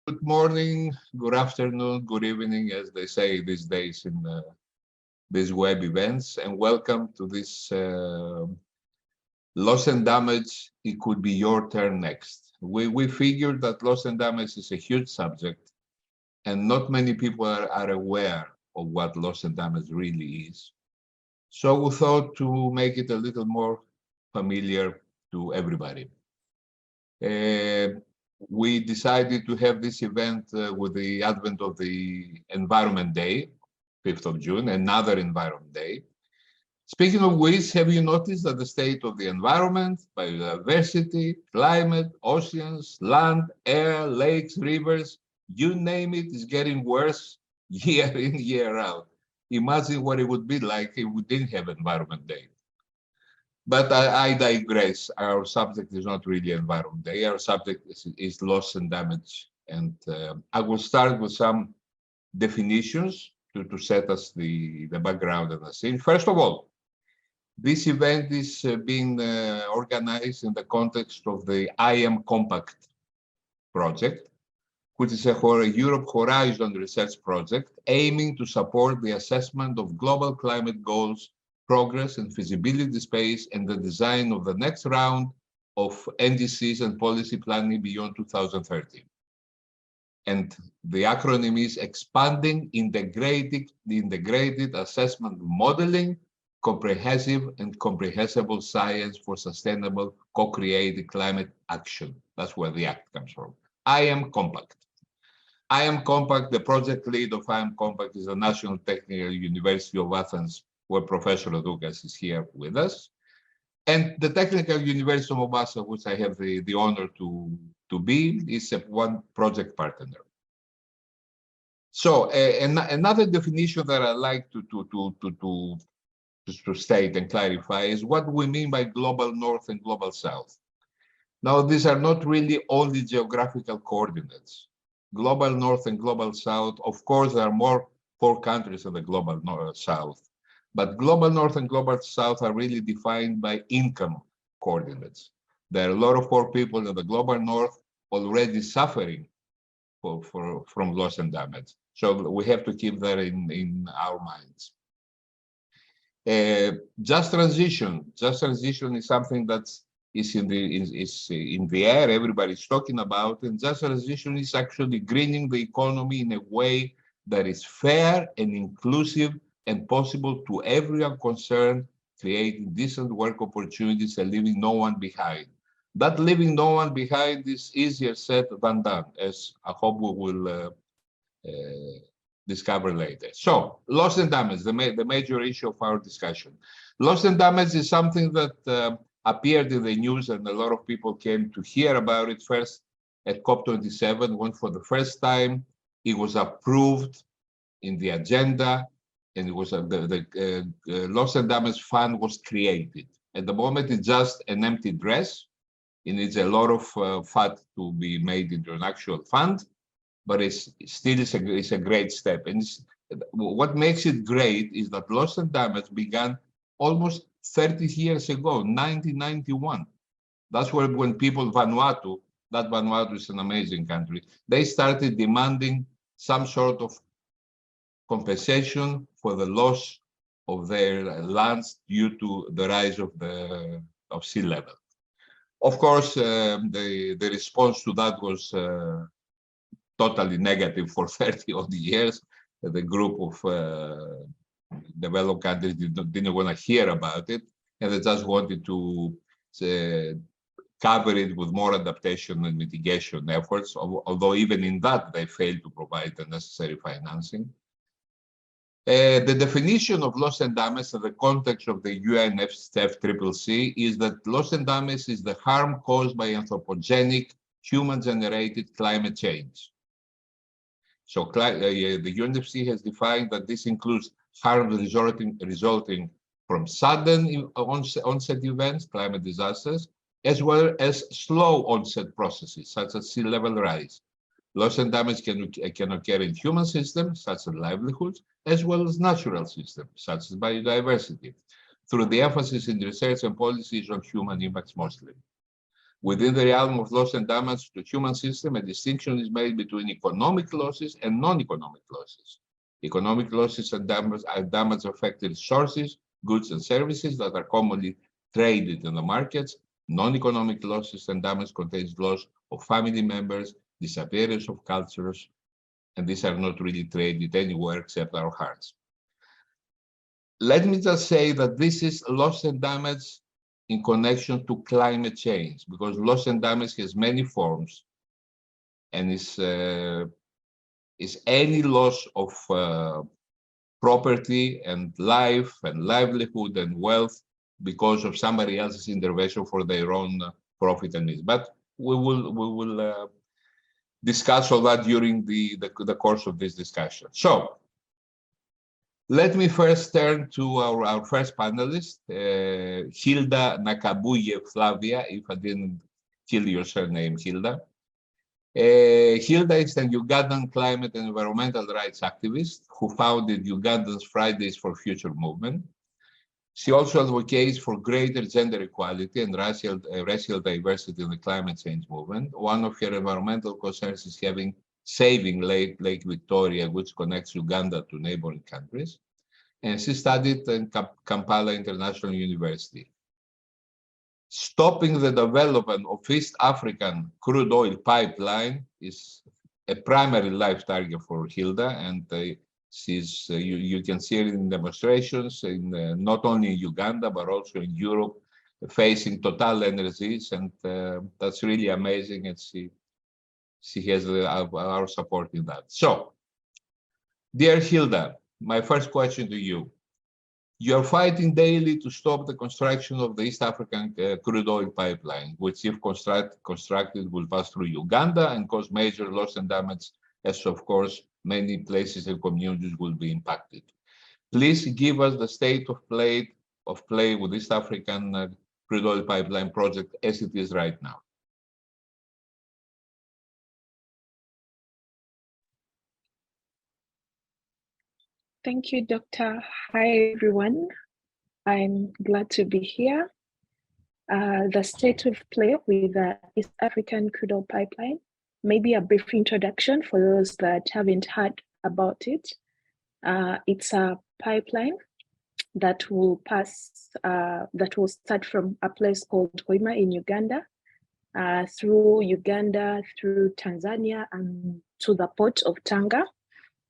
Good morning, good afternoon, good evening, as they say these days in these web events, and welcome to this loss and damage. It could be your turn next. We figured that loss and damage is a huge subject, and not many people are aware of what loss and damage really is. So we thought to make it a little more familiar to everybody. Uh, we decided to have this event with the advent of the Environment Day, 5th of June, another Environment Day. Speaking of which, have you noticed that the state of the environment, biodiversity, climate, oceans, land, air, lakes, rivers, you name it, is getting worse year in, year out? Imagine what it would be like if we didn't have Environment Day. But I digress. Our subject is not really Environment Day. Our subject is loss and damage. And I will start with some definitions to set us the background and the scene. First of all, this event is being organized in the context of the IM Compact project, which is a Europe Horizon research project aiming to support the assessment of global climate goals, progress and feasibility space, and the design of the next round of NDCs and policy planning beyond 2030. And the acronym is Expanding Integrated Assessment Modeling, Comprehensive and Comprehensible Science for Sustainable Co-Created Climate Action. That's where the act comes from. IM Compact. IM Compact, the project lead of IM Compact is the National Technical University of Athens, where Professor Doukas is here with us. And the Technical University of Mombasa, which I have the honor to be, is one project partner. So another definition that I like to state and clarify is what we mean by global north and global south. Now, these are not really only geographical coordinates. Global north and global south, of course, there are four countries in the global south, but global north and global south are really defined by income coordinates. There are a lot of poor people in the global north already suffering from loss and damage. So we have to keep that in our minds. Just transition is something that's is in the air. Everybody's talking about, and just transition is actually greening the economy in a way that is fair and inclusive and possible to everyone concerned, creating decent work opportunities and leaving no one behind. That leaving no one behind is easier said than done, as I hope we will discover later. So, loss and damage, the major issue of our discussion. Loss and damage is something that appeared in the news, and a lot of people came to hear about it first at COP27, when for the first time it was approved in the agenda, and it was the loss and damage fund was created. At the moment, it's just an empty dress. It needs a lot of fat to be made into an actual fund, but it's a great step. And what makes it great is that loss and damage began almost 30 years ago, 1991. That's when people, Vanuatu is an amazing country, they started demanding some sort of compensation for the loss of their lands due to the rise of sea level. Of course, the response to that was totally negative for 30 odd years. The group of developed countries didn't want to hear about it, and they just wanted to cover it with more adaptation and mitigation efforts, although even in that they failed to provide the necessary financing. The definition of loss and damage in the context of the UNFCCC is that loss and damage is the harm caused by anthropogenic, human-generated climate change. So the UNFCCC has defined that this includes harm resulting from sudden onset events, climate disasters, as well as slow onset processes, such as sea level rise. Loss and damage can occur in human systems, such as livelihoods, as well as natural systems, such as biodiversity, through the emphasis in research and policies on human impacts mostly. Within the realm of loss and damage to human system, a distinction is made between economic losses and non-economic losses. Economic losses and damage affect resources, goods and services that are commonly traded in the markets. Non-economic losses and damage contains loss of family members, disappearance of cultures, and these are not really traded anywhere except our hearts. Let me just say that this is loss and damage in connection to climate change, because loss and damage has many forms, and is any loss of property and life and livelihood and wealth because of somebody else's intervention for their own profit and needs. But we will discuss all that during the course of this discussion. So let me first turn to our first panelist, Hilda Nakabuye Flavia, if I didn't kill your surname, Hilda. Hilda is an Ugandan climate and environmental rights activist who founded Uganda's Fridays for Future movement. She also advocates for greater gender equality and racial diversity in the climate change movement. One of her environmental concerns is saving Lake Victoria, which connects Uganda to neighboring countries. And she studied in Kampala International University. Stopping the development of East African crude oil pipeline is a primary life target for Hilda, and she's you can see it in demonstrations in not only in Uganda but also in Europe, facing Total Energies, and that's really amazing. And she has our support in that. So, dear Hilda, my first question to you. You are fighting daily to stop the construction of the East African crude oil pipeline, which, if constructed, will pass through Uganda and cause major loss and damage, as of course, many places and communities will be impacted. Please give us the state of play with East African crude oil pipeline project as it is right now. Thank you, Doctor. Hi, everyone. I'm glad to be here. The state of play with the East African crude oil pipeline. Maybe a brief introduction for those that haven't heard about it. It's a pipeline that will start from a place called Hoima in Uganda, through Uganda, through Tanzania, and to the port of Tanga,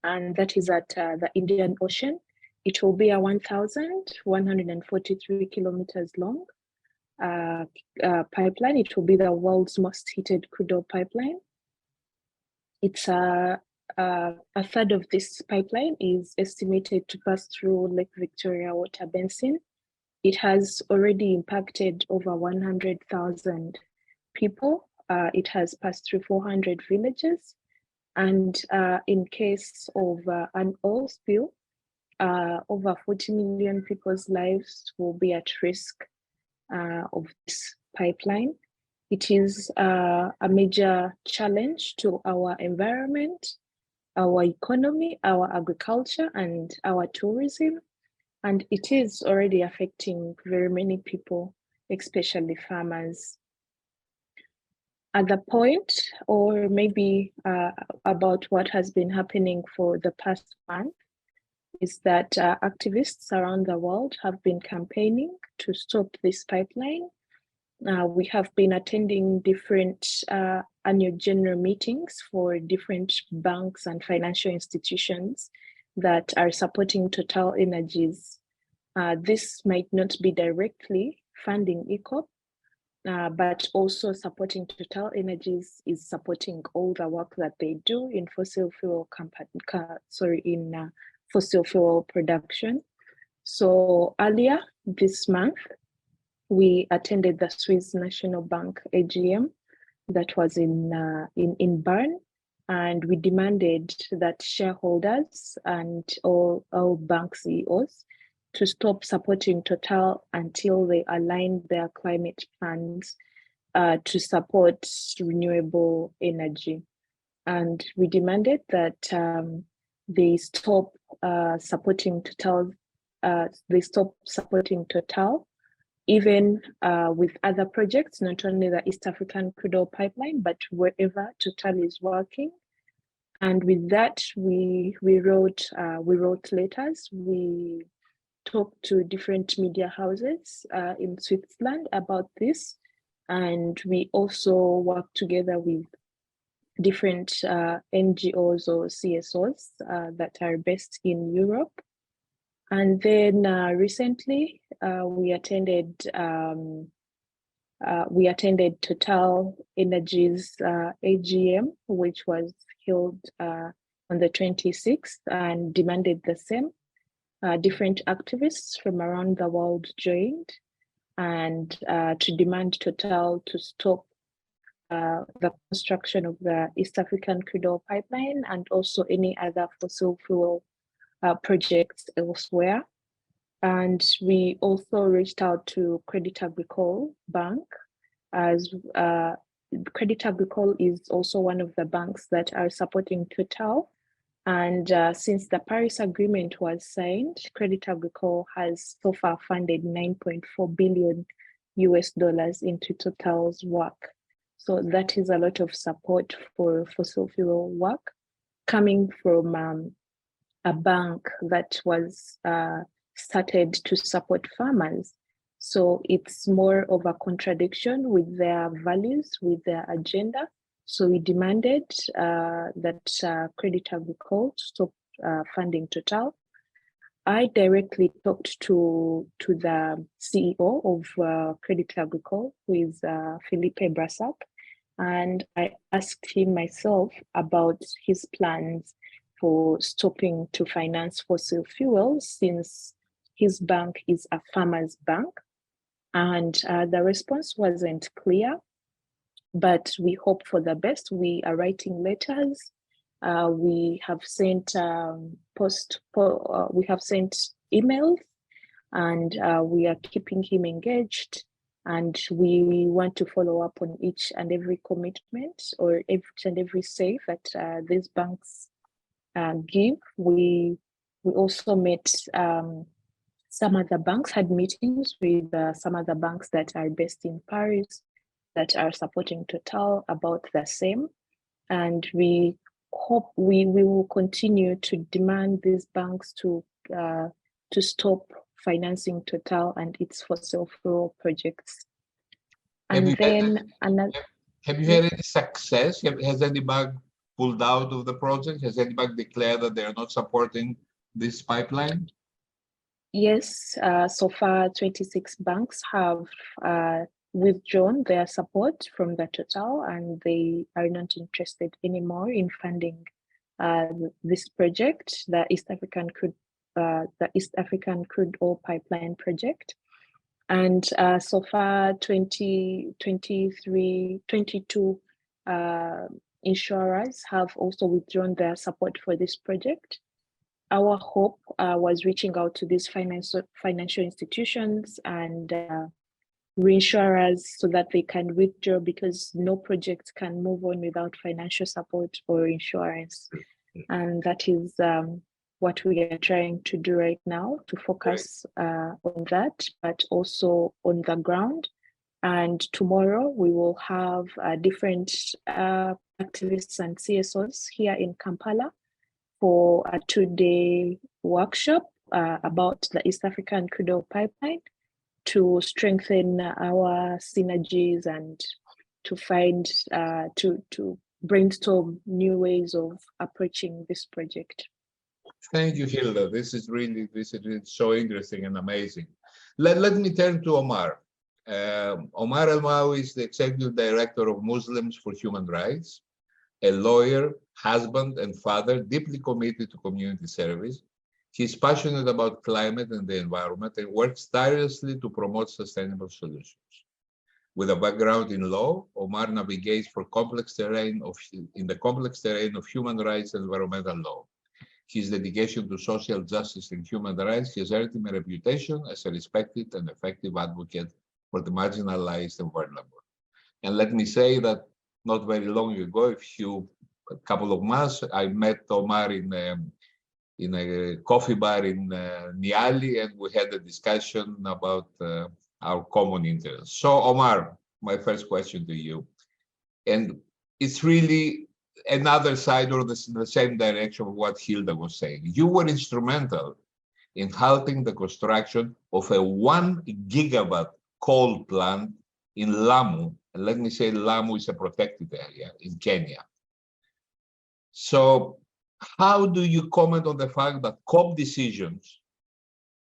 and that is at the Indian Ocean. It will be a 1,143 kilometers long pipeline. It will be the world's most heated crude oil pipeline. It's a third of this pipeline is estimated to pass through Lake Victoria water basin. It has already impacted over 100,000 people. It has passed through 400 villages. And in case of an oil spill, over 40 million people's lives will be at risk of this pipeline. It is a major challenge to our environment, our economy, our agriculture, and our tourism. And it is already affecting very many people, especially farmers. At the point, or maybe about what has been happening for the past month, is that activists around the world have been campaigning to stop this pipeline. We have been attending different annual general meetings for different banks and financial institutions that are supporting Total Energies. This might not be directly funding EACOP, but also supporting Total Energies is supporting all the work that they do in fossil fuel fossil fuel production. So earlier this month, we attended the Swiss National Bank AGM that was in Bern, and we demanded that shareholders and all bank CEOs to stop supporting Total until they align their climate plans to support renewable energy. And we demanded that they stop supporting Total. even with other projects, not only the East African Crude Oil Pipeline, but wherever Total is working. And with that, we wrote letters. We talked to different media houses in Switzerland about this, and we also worked together with different NGOs or CSOs that are based in Europe. And then recently we attended Total Energies AGM, which was held on the 26th, and demanded the same. Different activists from around the world joined, and to demand Total to stop the construction of the East African Crude Oil Pipeline and also any other fossil fuel projects elsewhere. And we also reached out to Credit Agricole Bank, as Credit Agricole is also one of the banks that are supporting Total. And since the Paris Agreement was signed, Credit Agricole has so far funded $9.4 billion into Total's work. So that is a lot of support for fossil fuel work coming from a bank that was started to support farmers. So it's more of a contradiction with their values, with their agenda. So we demanded that Credit Agricole stop funding Total. I directly talked to the CEO of Credit Agricole, who is Philippe Brassac, and I asked him myself about his plans for stopping to finance fossil fuels, since his bank is a farmer's bank. And the response wasn't clear, but we hope for the best. We are writing letters. We have sent we have sent emails, and we are keeping him engaged. And we want to follow up on each and every commitment or each and every say that these banks give. We also met some other banks, had meetings with some other banks that are based in Paris that are supporting Total about the same. And we hope we will continue to demand these banks to stop financing Total and its fossil fuel projects. And have you had any success? Has any bank pulled out of the project? Has any bank declared that they are not supporting this pipeline? Yes, so far 26 banks have withdrawn their support from the Total, and they are not interested anymore in funding this project, the East African Crude Oil Pipeline project. And so far 22 insurers have also withdrawn their support for this project. Our hope was reaching out to these financial institutions and reinsurers so that they can withdraw, because no project can move on without financial support or insurance. And that is what we are trying to do right now, to focus on that, but also on the ground. And tomorrow we will have different activists and CSOs here in Kampala for a 2-day workshop about the East African Crude Oil Pipeline, to strengthen our synergies and to find to brainstorm new ways of approaching this project. Thank you, Hilda. This is really so interesting and amazing. Let me turn to Omar. Omar El-Mawi is the Executive Director of Muslims for Human Rights, a lawyer, husband, and father, deeply committed to community service. He's passionate about climate and the environment and works tirelessly to promote sustainable solutions. With a background in law, Omar navigates in the complex terrain of human rights and environmental law. His dedication to social justice and human rights has earned him a reputation as a respected and effective advocate for the marginalized and vulnerable. And let me say that not very long ago, a couple of months, I met Omar in a coffee bar in Niali, and we had a discussion about our common interest. So Omar, my first question to you, and it's really another side or the same direction of what Hilda was saying. You were instrumental in halting the construction of a 1 gigawatt coal plant in Lamu. And let me say Lamu is a protected area in Kenya. So how do you comment on the fact that COP decisions,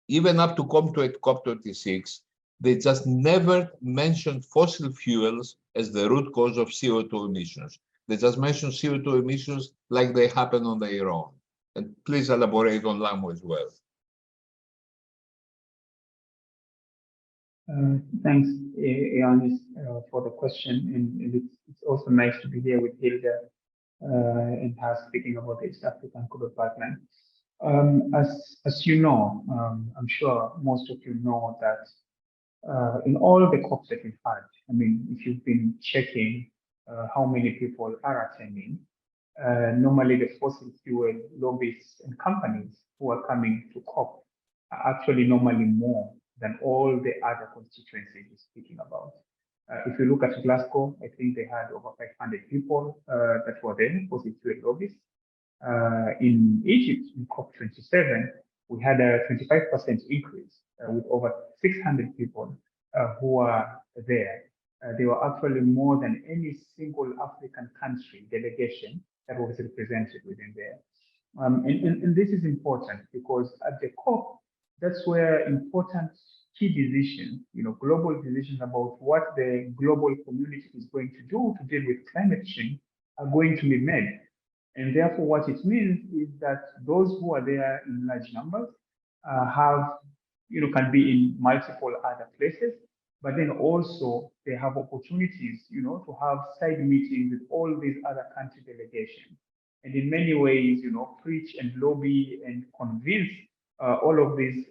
even up to COP26, they just never mentioned fossil fuels as the root cause of CO2 emissions? They just mentioned CO2 emissions like they happen on their own. And please elaborate on Lamu as well. Thanks, Ioannis, for the question. And it's also nice to be here with Hilda and her speaking about the East African Crude Pipeline. As you know, I'm sure most of you know that in all the COPs that we've had, I mean, if you've been checking how many people are attending, normally the fossil fuel lobbyists and companies who are coming to COP are actually normally more than all the other constituencies we're speaking about. If you look at Glasgow, I think they had over 500 people that were there, fossil fuel lobbyists. In Egypt, in COP27, we had a 25% increase with over 600 people who are there. There were actually more than any single African country delegation that was represented within there. And this is important because at the COP, that's where important key decisions, global decisions about what the global community is going to do to deal with climate change are going to be made. And therefore, what it means is that those who are there in large numbers can be in multiple other places, but then also they have opportunities, to have side meetings with all these other country delegations. And in many ways, preach and lobby and convince all of these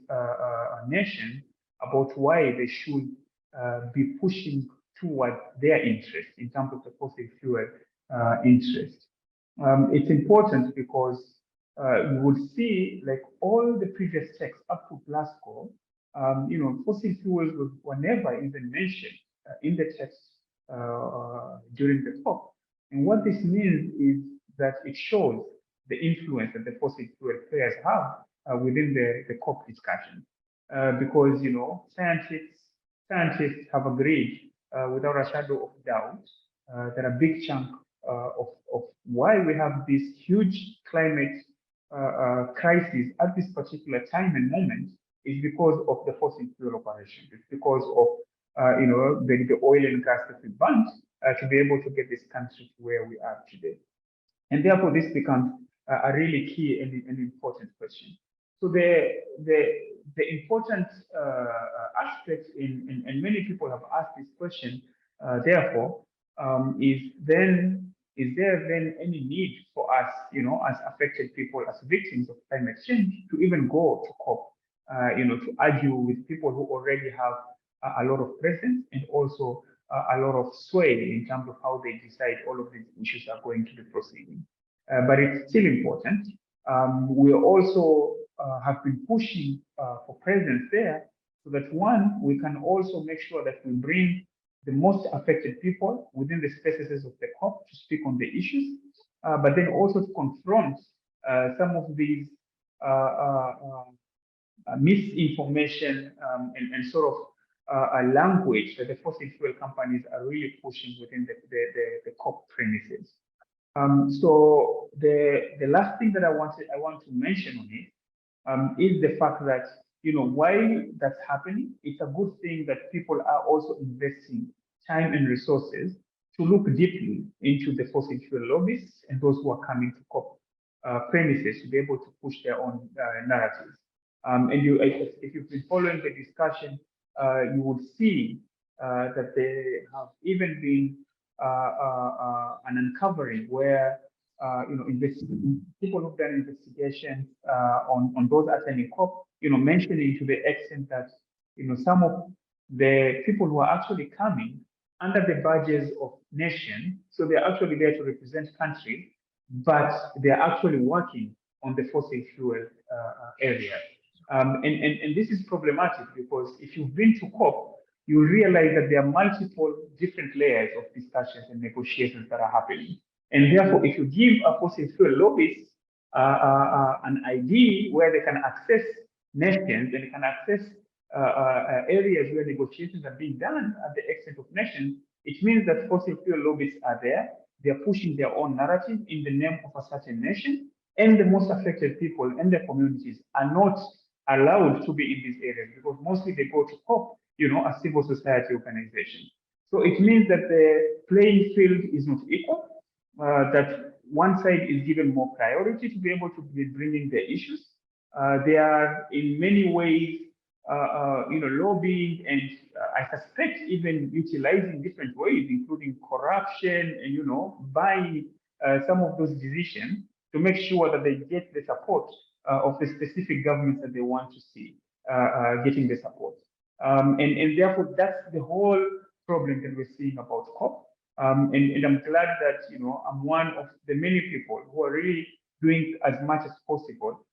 nations about why they should be pushing toward their interest in terms of the fossil fuel interest. It's important because you would see, like all the previous texts up to Glasgow, fossil fuels were never even mentioned in the text during the COP. And what this means is that it shows the influence that the fossil fuel players have within the COP discussion. Because, scientists have agreed without a shadow of doubt that a big chunk of why we have this huge climate crisis at this particular time and moment is because of the fossil fuel operation. It's because of the oil and gas that we burnt to be able to get this country to where we are today. And therefore, this becomes a really key and important question. So the important aspect and many people have asked this question, therefore, is there then any need for us, as affected people, as victims of climate change, to even go to COP, to argue with people who already have a lot of presence and also a lot of sway in terms of how they decide all of these issues are going to be proceeding. But it's still important. We also have been pushing for presence there so that one, we can also make sure that we bring the most affected people within the spaces of the COP to speak on the issues, but then also to confront some of these misinformation and sort of language that the fossil fuel companies are really pushing within the COP premises. So the last thing that I want to mention on it is the fact that why that's happening. It's a good thing that people are also investing time and resources to look deeply into the fossil fuel lobbyists and those who are coming to COP premises to be able to push their own narratives. And if you've been following the discussion, you would see that there have even been an uncovering where people who've done investigations on those attending COP, mentioning to the extent that some of the people who are actually coming under the badges of nation, so they're actually there to represent country, but they're actually working on the fossil fuel area. And this is problematic because if you've been to COP, you realize that there are multiple different layers of discussions and negotiations that are happening. And therefore, if you give a fossil fuel lobbies an ID where they can access nations and can access areas where negotiations are being done at the extent of nations, it means that fossil fuel lobbies are there. They're pushing their own narrative in the name of a certain nation, and the most affected people and their communities are not allowed to be in these areas because mostly they go to COP, a civil society organization. So it means that the playing field is not equal, that one side is given more priority to be able to be bringing their issues. They are in many ways, lobbying and I suspect even utilizing different ways, including corruption and, buying some of those decisions to make sure that they get the support of the specific governments that they want to see getting the support. And therefore, that's the whole problem that we're seeing about COP. And I'm glad that, I'm one of the many people who are really doing as much as possible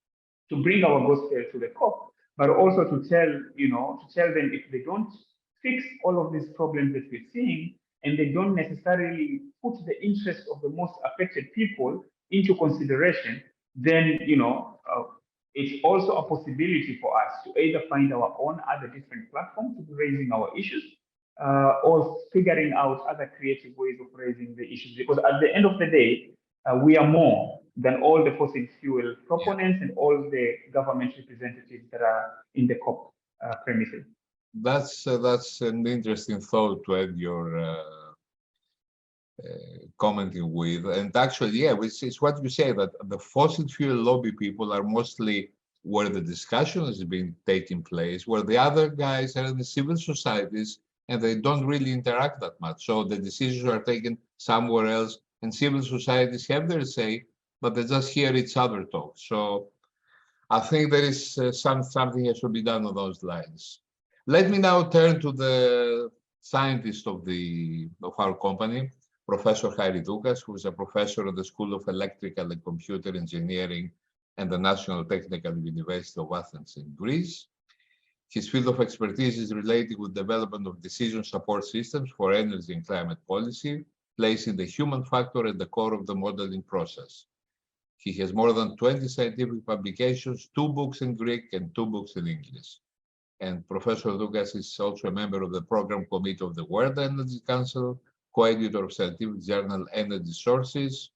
to bring our gospel to the COP, but also to tell them if they don't fix all of these problems that we're seeing, and they don't necessarily put the interest of the most affected people into consideration, then, it's also a possibility for us to either find our own other different platforms to be raising our issues, or figuring out other creative ways of raising the issues. Because at the end of the day, we are more than all the fossil fuel proponents and all the government representatives that are in the COP premises. That's an interesting thought to add your commenting with. And actually, yeah, it's what you say, that the fossil fuel lobby people are mostly where the discussion is being taking place, where the other guys are in the civil societies and they don't really interact that much. So the decisions are taken somewhere else, and civil societies have their say, but they just hear each other talk. So I think there is something that should be done on those lines. Let me now turn to the scientist of our company, Professor Haridoukas, who is a professor at the School of Electrical and Computer Engineering and the National Technical University of Athens in Greece. His field of expertise is related with development of decision support systems for energy and climate policy, placing the human factor at the core of the modeling process. He has more than 20 scientific publications, 2 books in Greek and 2 books in English. And Professor Doukas is also a member of the Program Committee of the World Energy Council, co-editor of scientific journal Energy Sources.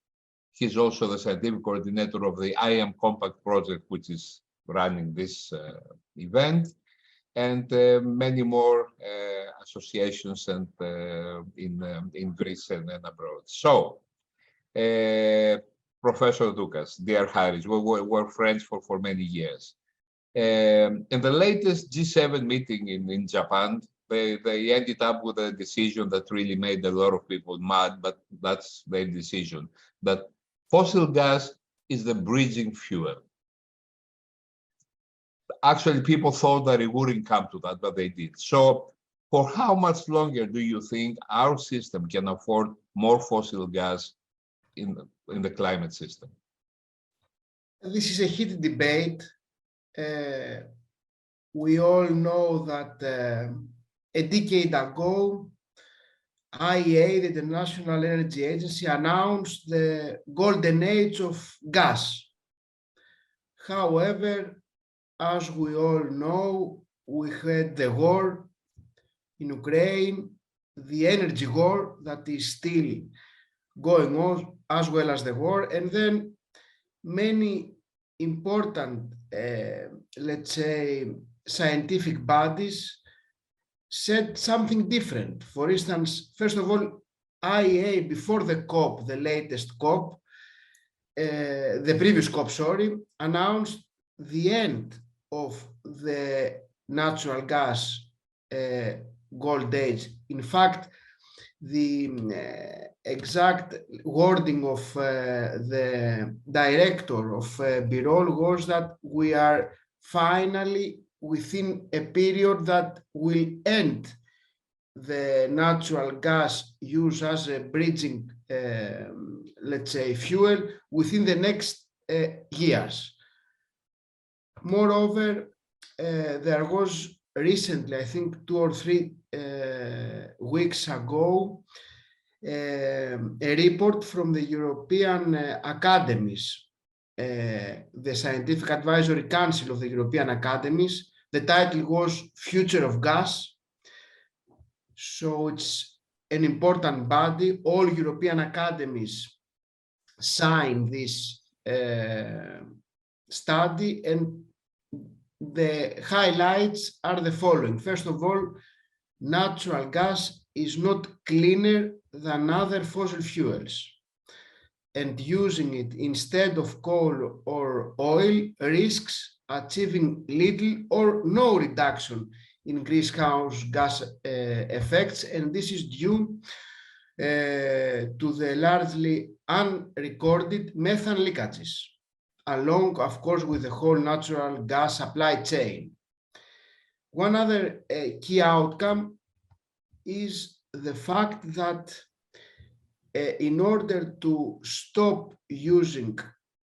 He's also the scientific coordinator of the IAM Compact project, which is running this event, and many more associations and in Greece and abroad. So, Professor Doukas, dear Haris, we're friends for many years. In the latest G7 meeting in Japan, they ended up with a decision that really made a lot of people mad, but that's their decision, that fossil gas is the bridging fuel. Actually, people thought that it wouldn't come to that, but they did. So for how much longer do you think our system can afford more fossil gas in the climate system? This is a heated debate. We all know that a decade ago, IEA, the International Energy Agency, announced the golden age of gas. However, as we all know, we had the war in Ukraine, the energy war that is still going on, as well as the war, and then many important, let's say, scientific bodies said something different. For instance, first of all, IEA, before the COP, the latest COP, the previous COP, sorry, announced the end of the natural gas gold age. In fact, the exact wording of the director of Birol was that we are finally within a period that will end the natural gas use as a bridging, let's say, fuel within the next years. Moreover, there was recently, I think 2 or 3 weeks ago a report from the European Academies, the Scientific Advisory Council of the European Academies. The title was Future of Gas. So it's an important body. All European academies sign this study, and the highlights are the following. First of all, natural gas is not cleaner than other fossil fuels, and using it instead of coal or oil risks achieving little or no reduction in greenhouse gas effects, and this is due to the largely unrecorded methane leakages, along, of course, with the whole natural gas supply chain. One other key outcome is the fact that in order to stop using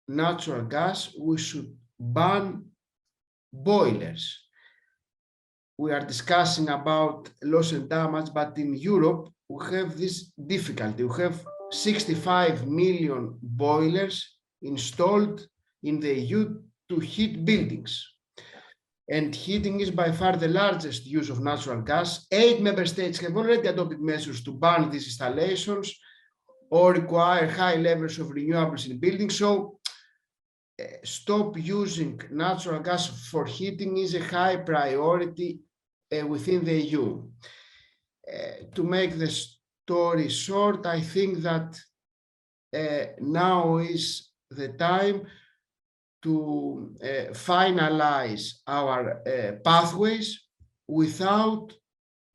natural gas, we should ban boilers. We are discussing about loss and damage, but in Europe, we have this difficulty. We have 65 million boilers installed in the EU to heat buildings. And heating is by far the largest use of natural gas. 8 member states have already adopted measures to ban these installations or require high levels of renewables in buildings. So stop using natural gas for heating is a high priority within the EU. To make the story short, I think that now is the time to finalize our pathways without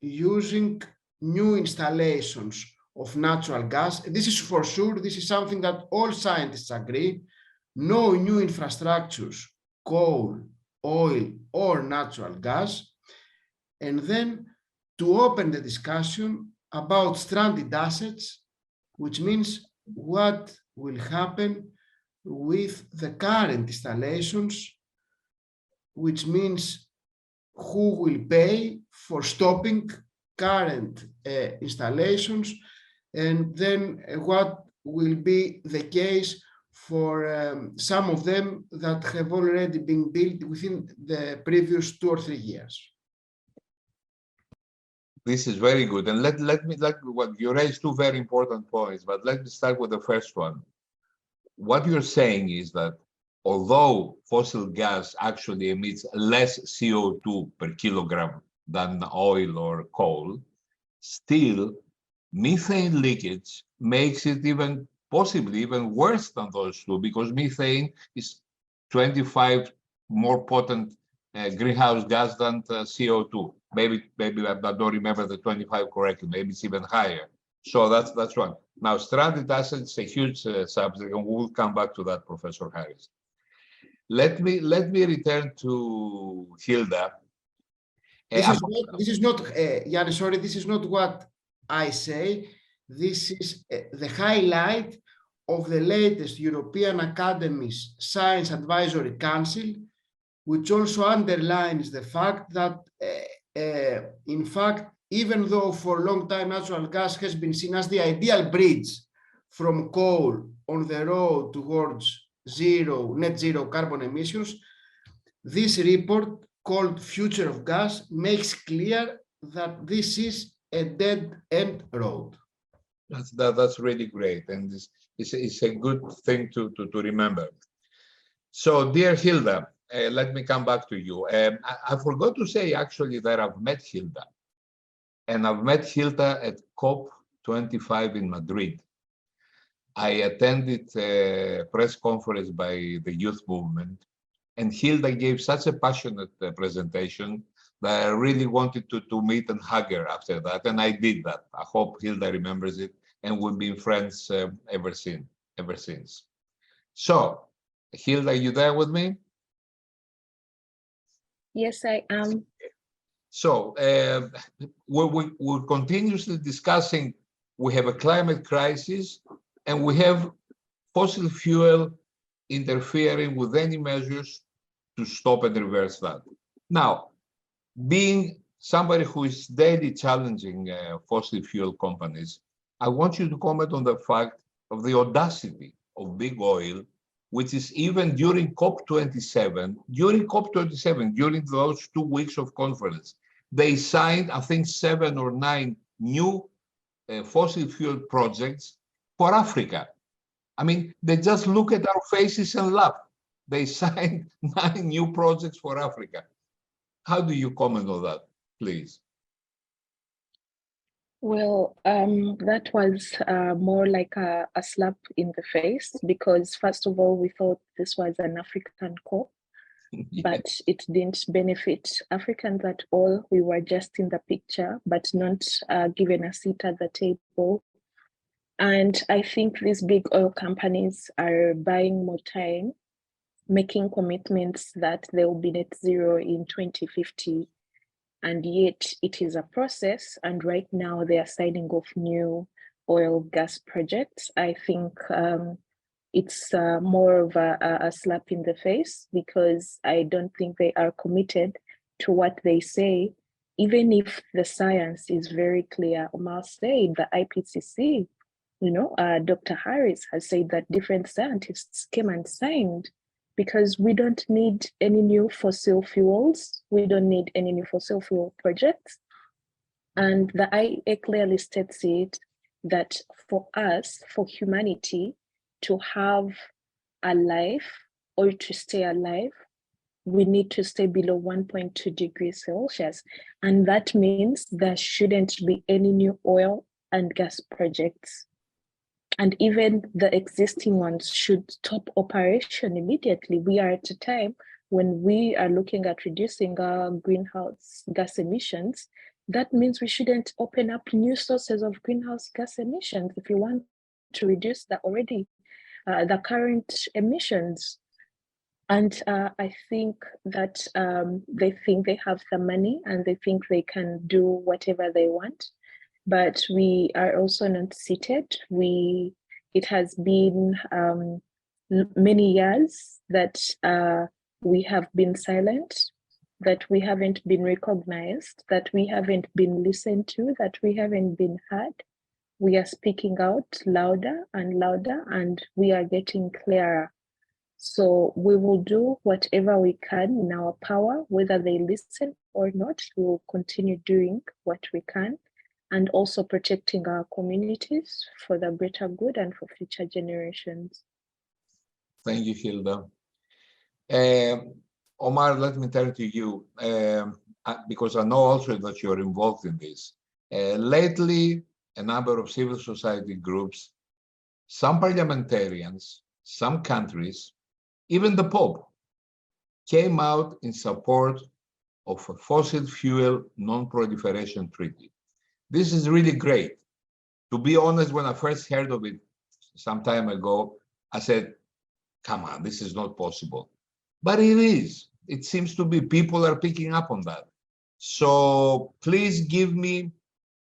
using new installations of natural gas. This is for sure, this is something that all scientists agree. No new infrastructures, coal, oil, or natural gas. And then to open the discussion about stranded assets, which means what will happen with the current installations, which means who will pay for stopping current installations, and then what will be the case for some of them that have already been built within the previous 2 or 3 years. This is very good. And let what you raised 2 very important points, but let me start with the first one. What you're saying is that although fossil gas actually emits less CO2 per kilogram than oil or coal, still methane leakage makes it possibly even worse than those 2, because methane is 25 more potent greenhouse gas than CO2. Maybe I don't remember the 25 correctly. Maybe it's even higher. So that's one. Now, stranded assets is a huge subject, and we'll come back to that, Professor Harris. Let me return to Hilda. This is not, Yannis, sorry, this is not what I say. This is the highlight of the latest European Academies Science Advisory Council, which also underlines the fact that, in fact, even though for a long time natural gas has been seen as the ideal bridge from coal on the road towards net zero carbon emissions, this report called Future of Gas makes clear that this is a dead-end road. That's really great, and it's a good thing to remember. So, dear Hilda, let me come back to you. I forgot to say actually that I've met Hilda, and I've met Hilda at COP25 in Madrid. I attended a press conference by the youth movement, and Hilda gave such a passionate presentation that I really wanted to meet and hug her after that, and I did that. I hope Hilda remembers it, and we've been friends ever since. So, Hilda, are you there with me? Yes, I am. So we're continuously discussing, we have a climate crisis and we have fossil fuel interfering with any measures to stop and reverse that. Now, being somebody who is daily challenging fossil fuel companies, I want you to comment on the fact of the audacity of big oil, which is even during COP27, during those 2 weeks of conference, they signed, I think, 7 or 9 new fossil fuel projects for Africa. I mean, they just look at our faces and laugh. They signed 9 new projects for Africa. How do you comment on that, please? Well, that was more like a slap in the face, because first of all, we thought this was an African COP, but it didn't benefit Africans at all. We were just in the picture, but not given a seat at the table. And I think these big oil companies are buying more time, making commitments that they will be net zero in 2050. And yet it is a process. And right now they are signing off new oil gas projects. I think it's more of a slap in the face, because I don't think they are committed to what they say, even if the science is very clear. Omar said the IPCC, Dr. Harris has said that different scientists came and signed, because we don't need any new fossil fuels. We don't need any new fossil fuel projects. And the IEA clearly states it, that for us, for humanity to have a life or to stay alive, we need to stay below 1.2 degrees Celsius. And that means there shouldn't be any new oil and gas projects. And even the existing ones should stop operation immediately. We are at a time when we are looking at reducing our greenhouse gas emissions. That means we shouldn't open up new sources of greenhouse gas emissions if we want to reduce the current emissions. And I think that they think they have the money and they think they can do whatever they want. But we are also not seated. It has been many years that we have been silent, that we haven't been recognized, that we haven't been listened to, that we haven't been heard. We are speaking out louder and louder, and we are getting clearer. So we will do whatever we can in our power, whether they listen or not. We will continue doing what we can, and also protecting our communities for the greater good and for future generations. Thank you, Hilda. Omar, let me turn to you, because I know also that you're involved in this. Lately, a number of civil society groups, some parliamentarians, some countries, even the Pope, came out in support of a fossil fuel non-proliferation treaty. This is really great. To be honest, when I first heard of it some time ago, I said, come on, this is not possible. But it is. It seems to be people are picking up on that. So please give me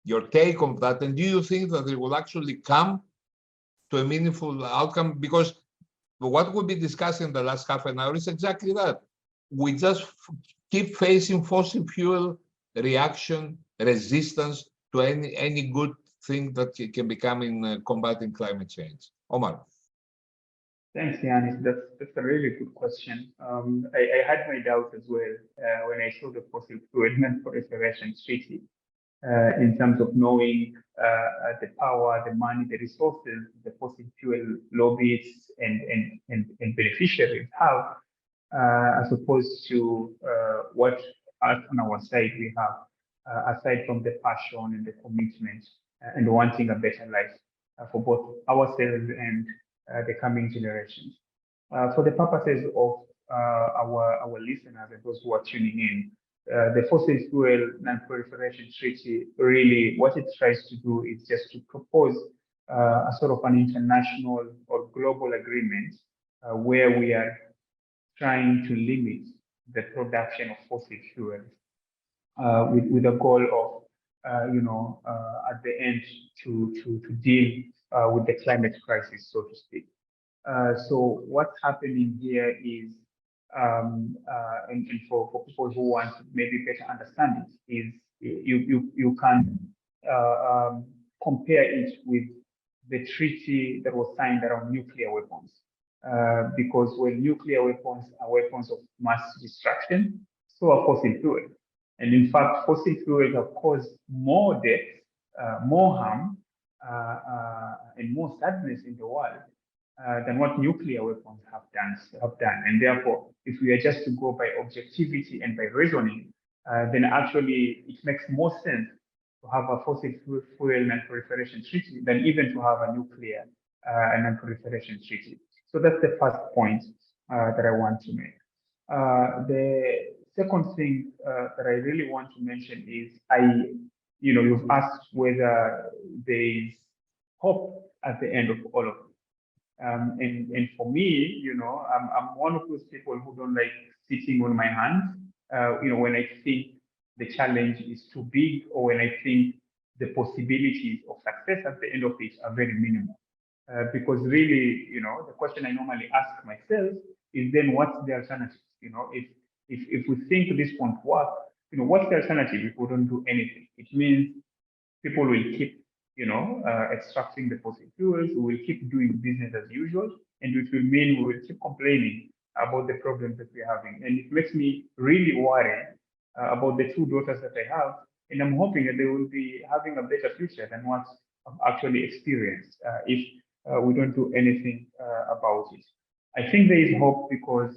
your take on that. And do you think that it will actually come to a meaningful outcome? Because what we'll be discussing the last half an hour is exactly that. We just keep facing fossil fuel reaction, resistance to any good thing that can become in combating climate change. Omar. Thanks, Yanis. That's a really good question. I had my doubt as well when I saw the fossil fuel non-proliferation treaty in terms of knowing the power, the money, the resources the fossil fuel lobbies and beneficiaries have, as opposed to what us on our side we have, aside from the passion and the commitment and wanting a better life for both ourselves and the coming generations. For the purposes of our listeners and those who are tuning in, the Fossil Fuel Non-Proliferation Treaty, really what it tries to do is just to propose a sort of an international or global agreement where we are trying to limit the production of fossil fuels with a goal of, at the end to deal with the climate crisis, so to speak. So what's happening here is and for people who want to maybe better understand it, is you can compare it with the treaty that was signed around nuclear weapons. Because when nuclear weapons are weapons of mass destruction, so are fossil fuels. And in fact, fossil fuels have caused more death, more harm, and more sadness in the world than what nuclear weapons have done. And therefore, if we are just to go by objectivity and by reasoning, then actually it makes more sense to have a fossil fuel non-proliferation treaty than even to have a nuclear non-proliferation treaty. So that's the first point that I want to make. The second thing that I really want to mention is you've asked whether there is hope at the end of all of it. And for me, I'm one of those people who don't like sitting on my hands. When I think the challenge is too big, or when I think the possibilities of success at the end of it are very minimal. Because really, the question I normally ask myself is then what's the alternative? If we think this won't work, what's the alternative if we don't do anything? It means people will keep, extracting the fossil fuels, we will keep doing business as usual, and it will mean we will keep complaining about the problems that we're having. And it makes me really worried about the two daughters that I have, and I'm hoping that they will be having a better future than what I've actually experienced if we don't do anything about it. I think there is hope because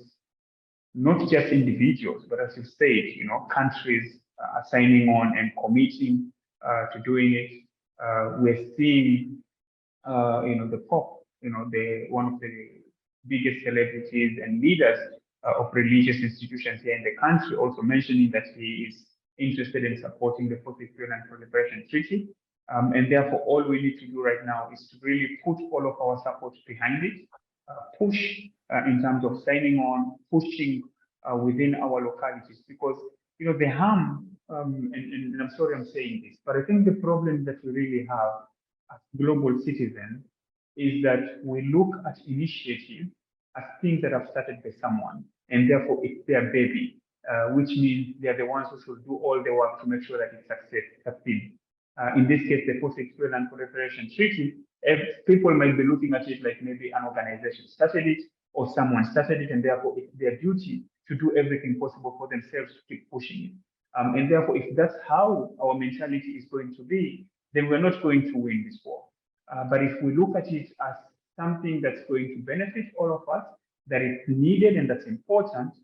not just individuals, but as you said, countries are signing on and committing to doing it. We're seeing, the Pope, one of the biggest celebrities and leaders of religious institutions here in the country, also mentioning that he is interested in supporting the Fossil Fuel Non-Proliferation Treaty. And therefore, all we need to do right now is to really put all of our support behind it, push in terms of signing on, pushing within our localities, because the harm, and I'm sorry I'm saying this, but I think the problem that we really have as global citizens is that we look at initiatives as things that have started by someone, and therefore it's their baby, which means they're the ones who should do all the work to make sure that it succeeds. In this case, the Fossil Fuel Non-Proliferation Treaty, people might be looking at it like maybe an organization started it or someone started it, and therefore it's their duty to do everything possible for themselves to keep pushing it. And therefore, if that's how our mentality is going to be, then we're not going to win this war. But if we look at it as something that's going to benefit all of us, that is needed and that's important,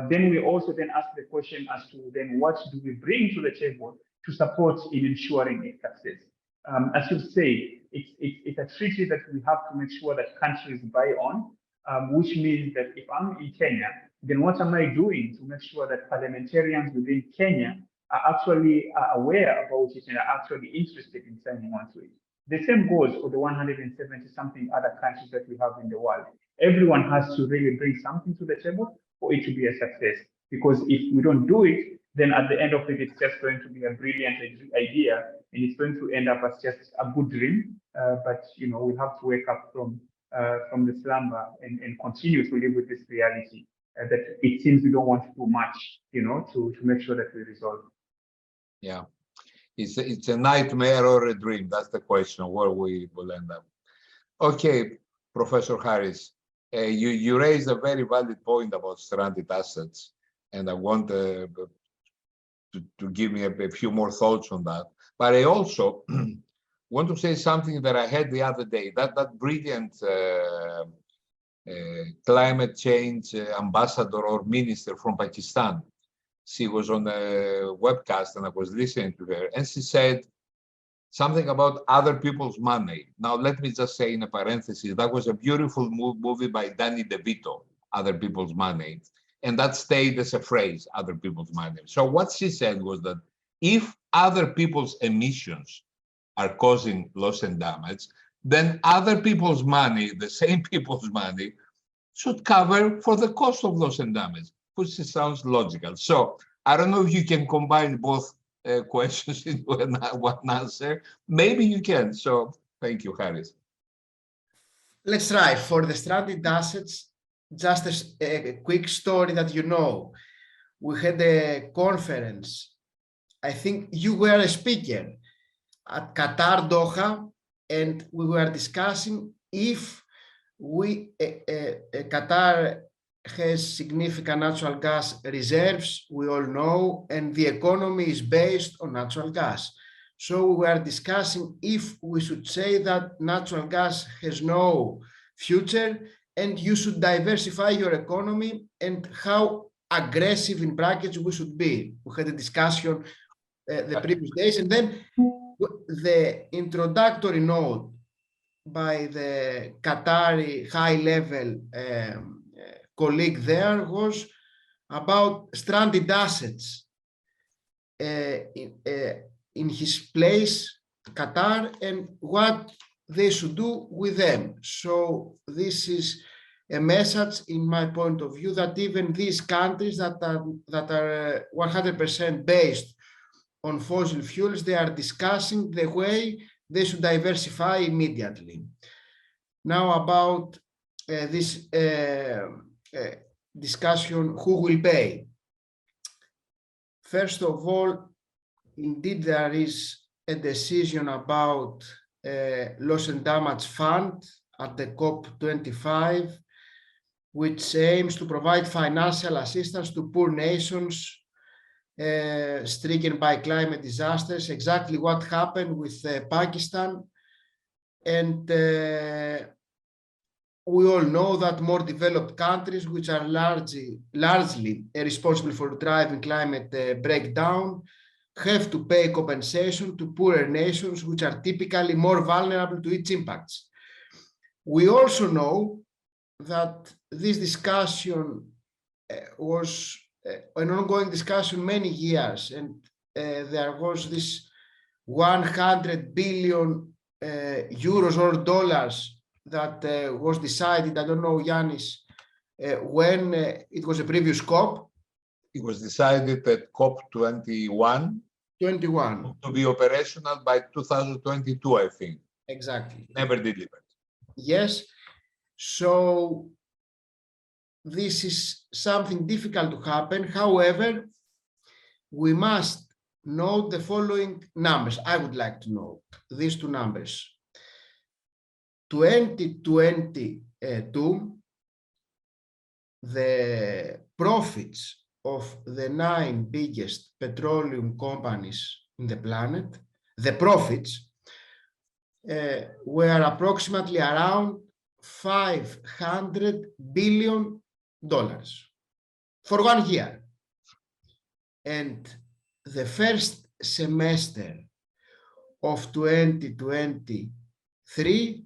then we also then ask the question as to then what do we bring to the table to support in ensuring its success. As you say, it's a treaty that we have to make sure that countries buy on, which means that if I'm in Kenya, then what am I doing to make sure that parliamentarians within Kenya are actually aware about it and are actually interested in signing on to it? The same goes for the 170-something other countries that we have in the world. Everyone has to really bring something to the table for it to be a success. Because if we don't do it, then at the end of it, it's just going to be a brilliant idea, and it's going to end up as just a good dream. But we'll have to wake up from the slumber and continue to live with this reality that it seems we don't want to do much, to make sure that we resolve. Yeah, it's a nightmare or a dream. That's the question where we will end up. Okay, Professor Harris, you raised a very valid point about stranded assets, and I want to give me a few more thoughts on that. But I also want to say something that I had the other day, that brilliant climate change ambassador or minister from Pakistan. She was on a webcast and I was listening to her, and she said something about other people's money. Now, let me just say in a parenthesis, that was a beautiful movie by Danny DeVito, Other People's Money. And that stayed as a phrase, other people's money. So what she said was that if other people's emissions are causing loss and damage, then other people's money, the same people's money, should cover for the cost of loss and damage, which sounds logical. So I don't know if you can combine both questions into one answer. Maybe you can. So thank you, Harris. Let's try. For the stranded assets, just a quick story that you know. We had a conference. I think you were a speaker at Qatar Doha, and we were discussing if Qatar has significant natural gas reserves, we all know, and the economy is based on natural gas. So we were discussing if we should say that natural gas has no future and you should diversify your economy, and how aggressive in brackets we should be. We had a discussion the previous days, and then the introductory note by the Qatari high-level colleague there was about stranded assets in his place, Qatar, and what they should do with them. So this is a message, in my point of view, that even these countries that are 100% based on fossil fuels, they are discussing the way they should diversify immediately. Now about this discussion, who will pay? First of all, indeed, there is a decision about loss and damage fund at the COP25, which aims to provide financial assistance to poor nations stricken by climate disasters, exactly what happened with Pakistan. And we all know that more developed countries, which are largely responsible for driving climate breakdown, have to pay compensation to poorer nations, which are typically more vulnerable to its impacts. We also know that this discussion was an ongoing discussion many years, and there was this 100 billion euros or dollars that was decided, I don't know, Yanis, when it was a previous COP. It was decided at COP21 to be operational by 2022, I think. Exactly. Never delivered. Yes. So this is something difficult to happen. However, we must note the following numbers. I would like to note these two numbers. 2022, the profits of the 9 biggest petroleum companies in the planet, the profits were approximately around $500 billion for 1 year. And the first semester of 2023,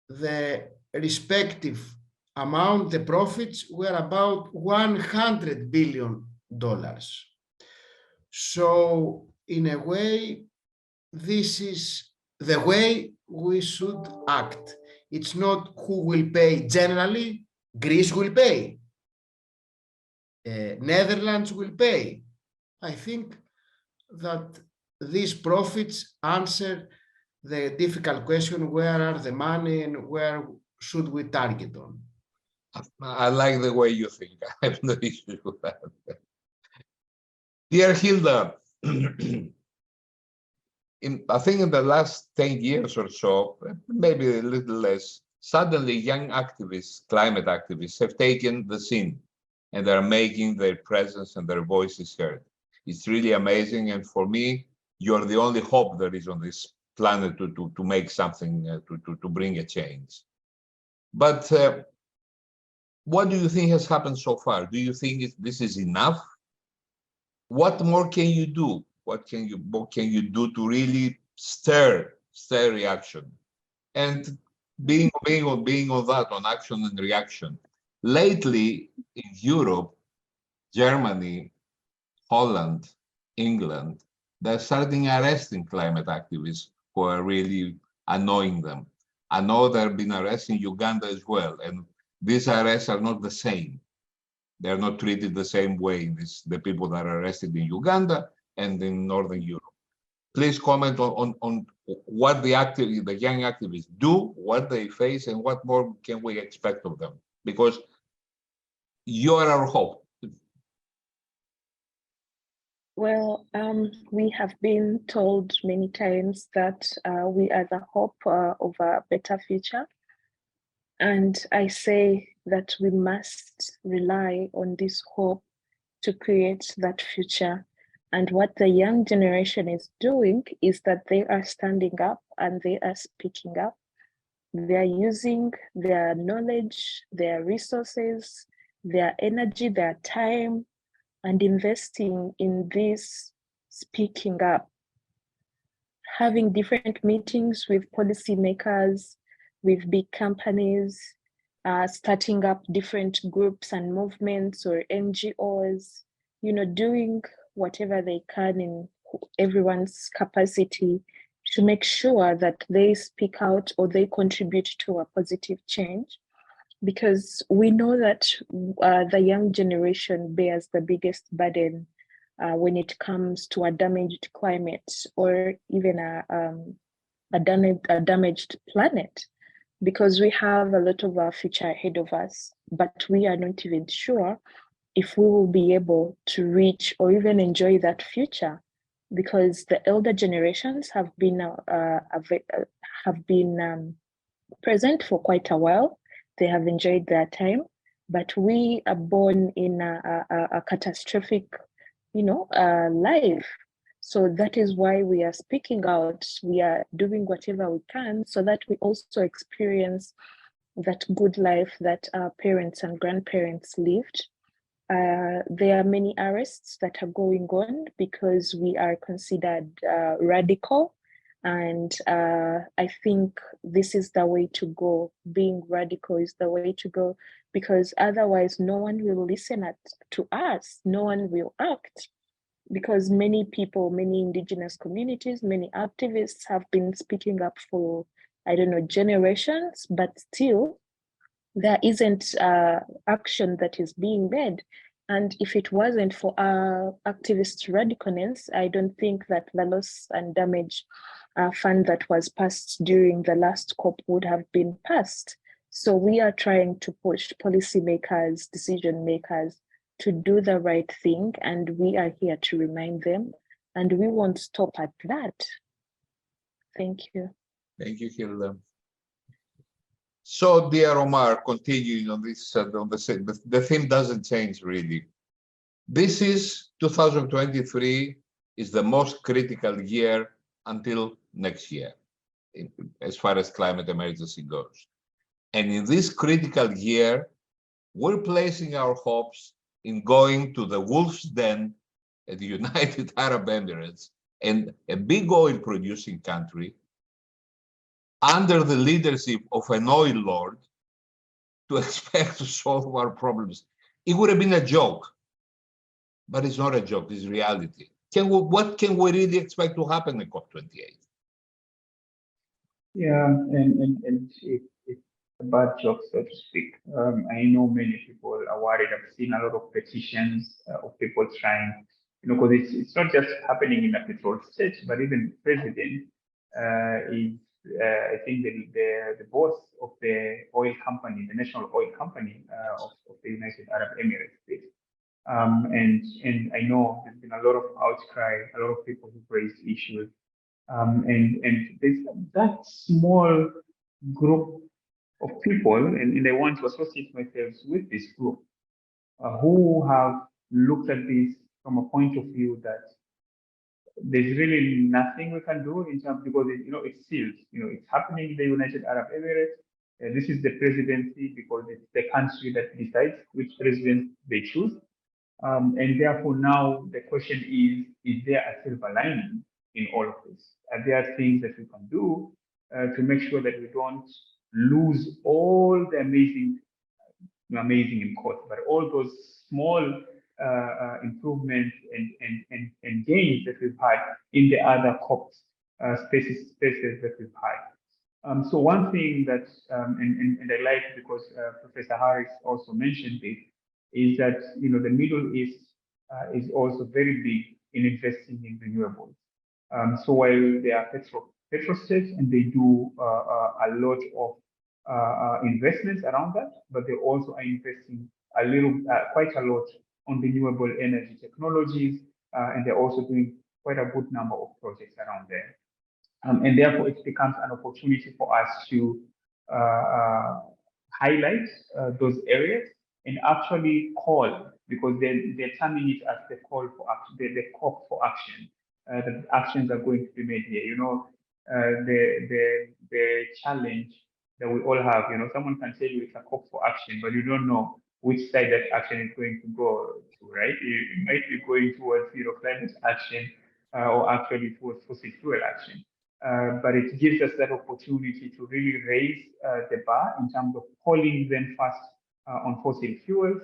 the respective amount, the profits were about $100 billion. So in a way, this is the way we should act. It's not who will pay generally. Greece will pay. Netherlands will pay. I think that these profits answer the difficult question, where are the money and where should we target on? I like the way you think. I have no issue with that. Dear Hilda, I think in the last 10 years or so, maybe a little less, suddenly young activists, climate activists, have taken the scene and they're making their presence and their voices heard. It's really amazing. And for me, you're the only hope there is on this planet to make something, to bring a change. But what do you think has happened so far? Do you think this is enough? What more can you do? What can you do to really stir reaction? And being on that, on action and reaction. Lately in Europe, Germany, Holland, England, they're starting arresting climate activists who are really annoying them. I know they've been arresting Uganda as well, and these arrests are not the same. They're not treated the same way, the people that are arrested in Uganda and in Northern Europe. Please comment on what the young activists do, what they face, and what more can we expect of them, Because you are our hope. Well, we have been told many times that we are the hope of a better future. And I say that we must rely on this hope to create that future. And what the young generation is doing is that they are standing up and they are speaking up. They are using their knowledge, their resources, their energy, their time, and investing in this speaking up, having different meetings with policymakers, with big companies, starting up different groups and movements or NGOs, doing whatever they can in everyone's capacity to make sure that they speak out or they contribute to a positive change. Because we know that the young generation bears the biggest burden when it comes to a damaged climate or even a damaged planet, because we have a lot of our future ahead of us, but we are not even sure if we will be able to reach or even enjoy that future, because the elder generations have been present for quite a while. They have enjoyed their time, but we are born in a catastrophic, life. So that is why we are speaking out. We are doing whatever we can so that we also experience that good life that our parents and grandparents lived. There are many arrests that are going on because we are considered radical. And I think this is the way to go. Being radical is the way to go, because otherwise no one will listen to us. No one will act, because many people, many indigenous communities, many activists have been speaking up for, generations, but still there isn't action that is being made. And if it wasn't for our activist radicalness, I don't think that the loss and damage fund that was passed during the last COP would have been passed. So we are trying to push policymakers, decision makers to do the right thing, and we are here to remind them, and we won't stop at that. Thank you. Thank you, Hilda. So, dear Omar, continuing on this, the theme doesn't change really. This is 2023 is the most critical year until next year, as far as climate emergency goes. And in this critical year, we're placing our hopes in going to the wolf's den at the United Arab Emirates, and a big oil producing country, under the leadership of an oil lord, to expect to solve our problems. It would have been a joke, but it's not a joke, it's reality. What can we really expect to happen in COP28? Yeah, and it's a bad joke, so to speak. I know many people are worried. I've seen a lot of petitions of people trying, because it's not just happening in a petrol state, but even the president is, I think the boss of the oil company, the national oil company of the United Arab Emirates. And I know there's been a lot of outcry, a lot of people who've raised issues. And there's that small group of people, and I want to associate myself with this group, who have looked at this from a point of view that there's really nothing we can do in terms, because it's sealed. It's happening in the United Arab Emirates. This is the presidency because it's the country that decides which president they choose. And therefore now the question is there a silver lining in all of this? Are there things that we can do to make sure that we don't lose all the amazing in quotes, but all those small improvements and gains that we've had in the other COPs spaces that we've had. So one thing that, and I like, because Professor Harris also mentioned it, is that the Middle East is also very big in investing in renewables. So while they are petrol states and they do a lot of investments around that, but they also are investing quite a lot on renewable energy technologies, and they're also doing quite a good number of projects around there. And therefore, it becomes an opportunity for us to highlight those areas and actually call, because they're terming it as the call for action, the call for action. The actions are going to be made here. You know, the challenge that we all have. You know, someone can tell you it's a call for action, but you don't know which side that action is going to go to, right? You might be going towards climate action or actually towards fossil fuel action. But it gives us that opportunity to really raise the bar in terms of calling them first on fossil fuels,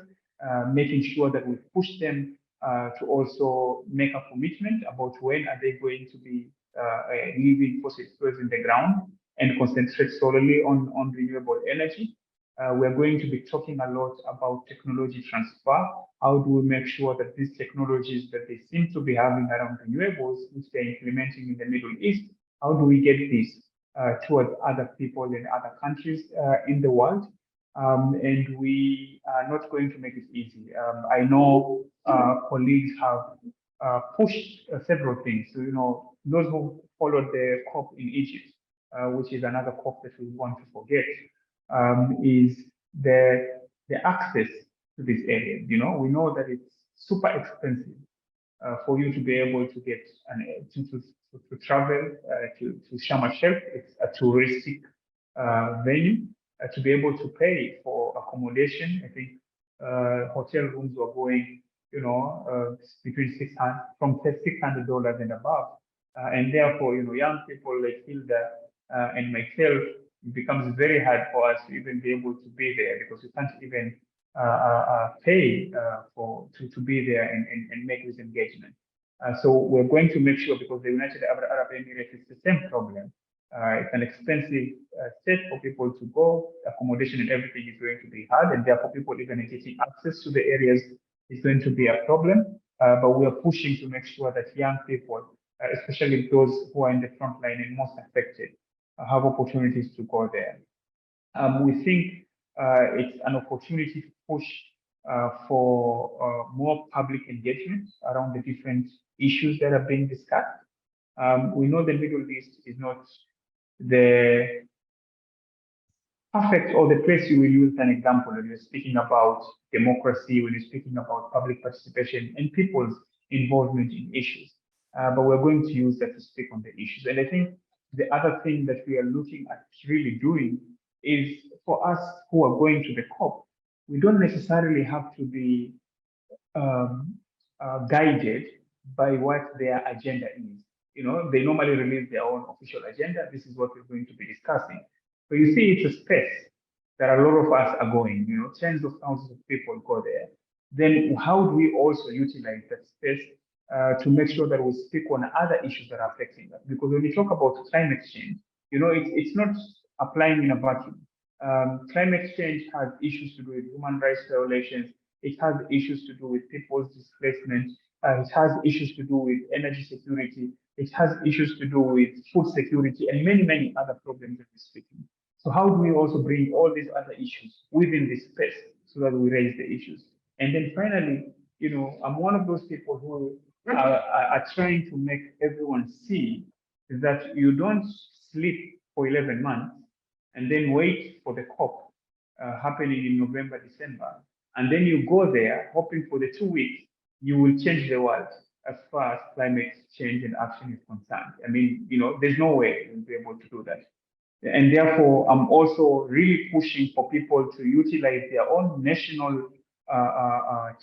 making sure that we push them to also make a commitment about when are they going to be leaving fossil fuels in the ground and concentrate solely on renewable energy. We're going to be talking a lot about technology transfer. How do we make sure that these technologies that they seem to be having around renewables, which they're implementing in the Middle East, how do we get this towards other people in other countries in the world? And we are not going to make it easy. I know colleagues have pushed several things. So, you know, those who followed the COP in Egypt, which is another COP that we want to forget, is the access to these areas. You know, we know that it's super expensive for you to be able to get to travel to Sharm el-Sheikh. It's a touristic venue. To be able to pay for accommodation, I think hotel rooms were going, you know, between $600 and above, and therefore, you know, young people like Hilda and myself, it becomes very hard for us to even be able to be there because we can't even pay to be there and make this engagement. So we're going to make sure, because the United Arab Emirates is the same problem. It's an expensive state for people to go. Accommodation and everything is going to be hard, and therefore people even getting access to the areas is going to be a problem. But we are pushing to make sure that young people, especially those who are in the front line and most affected, have opportunities to go there. We think it's an opportunity to push for more public engagement around the different issues that are being discussed. We know the Middle East is not the perfect or the place you will use an example when you're speaking about democracy, when you're speaking about public participation and people's involvement in issues. But we're going to use that to speak on the issues. And I think the other thing that we are looking at really doing is, for us who are going to the COP, we don't necessarily have to be guided by what their agenda is. You know, they normally release their own official agenda. This is what we're going to be discussing. So you see, it's a space that a lot of us are going, you know, tens of thousands of people go there. Then how do we also utilize that space to make sure that we speak on other issues that are affecting us? Because when you talk about climate change, you know, it's not applying in a vacuum. Climate change has issues to do with human rights violations. It has issues to do with people's displacement. It has issues to do with energy security. It has issues to do with food security and many, many other problems that we're speaking. So how do we also bring all these other issues within this space so that we raise the issues? And then finally, you know, I'm one of those people who are trying to make everyone see that you don't sleep for 11 months and then wait for the COP happening in November, December, and then you go there hoping for the 2 weeks you will change the world as far as climate change and action is concerned. I mean, you know, there's no way you'll be able to do that. And therefore, I'm also really pushing for people to utilize their own national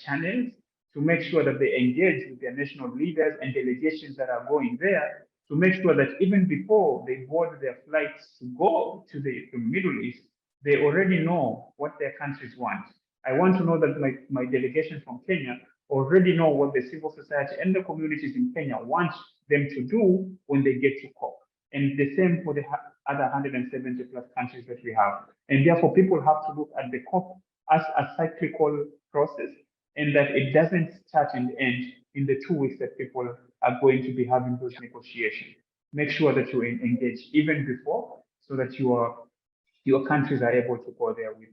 channels to make sure that they engage with their national leaders and delegations that are going there, to make sure that even before they board their flights to go to the Middle East, they already know what their countries want. I want to know that my delegation from Kenya already know what the civil society and the communities in Kenya want them to do when they get to COP. And the same for the other 170 plus countries that we have. And therefore, people have to look at the COP as a cyclical process, and that it doesn't start and end in the 2 weeks that people are going to be having those negotiations. Make sure that you engage even before, so that you are your countries are able to go there with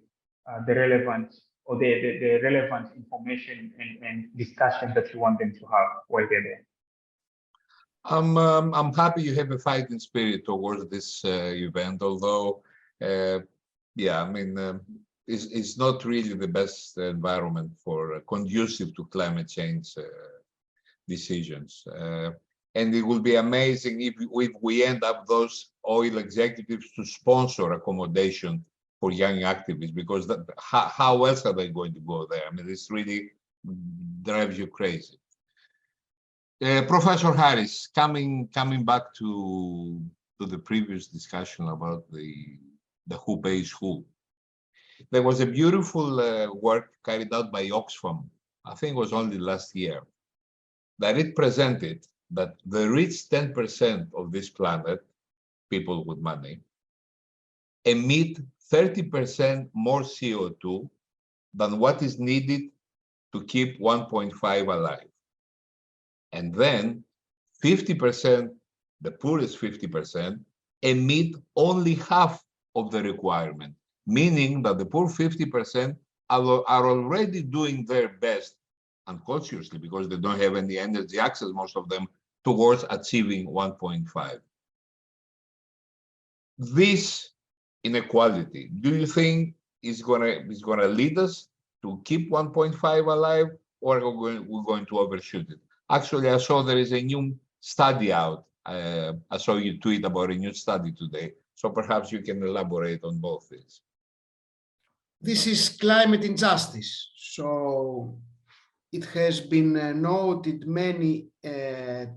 the relevant or the relevant information and discussion that you want them to have while they're there. I'm happy you have a fighting spirit towards this event, although, yeah, I mean, it's not really the best environment for conducive to climate change decisions. And it will be amazing if we end up those oil executives to sponsor accommodation for young activists, because how else are they going to go there? I mean, this really drives you crazy. Professor Harris, coming back to the previous discussion about the who pays who. There was a beautiful work carried out by Oxfam, I think it was only last year, that it presented that the rich 10% of this planet, people with money, emit 30% more CO2 than what is needed to keep 1.5 alive. And then 50%, the poorest 50%, emit only half of the requirement, meaning that the poor 50% are already doing their best unconsciously, because they don't have any energy access, most of them, towards achieving 1.5. This inequality, do you think is gonna lead us to keep 1.5 alive, or are we're going to overshoot it? Actually, I saw there is a new study out. I saw you tweet about a new study today, so perhaps you can elaborate on both these. This is climate injustice. So it has been noted many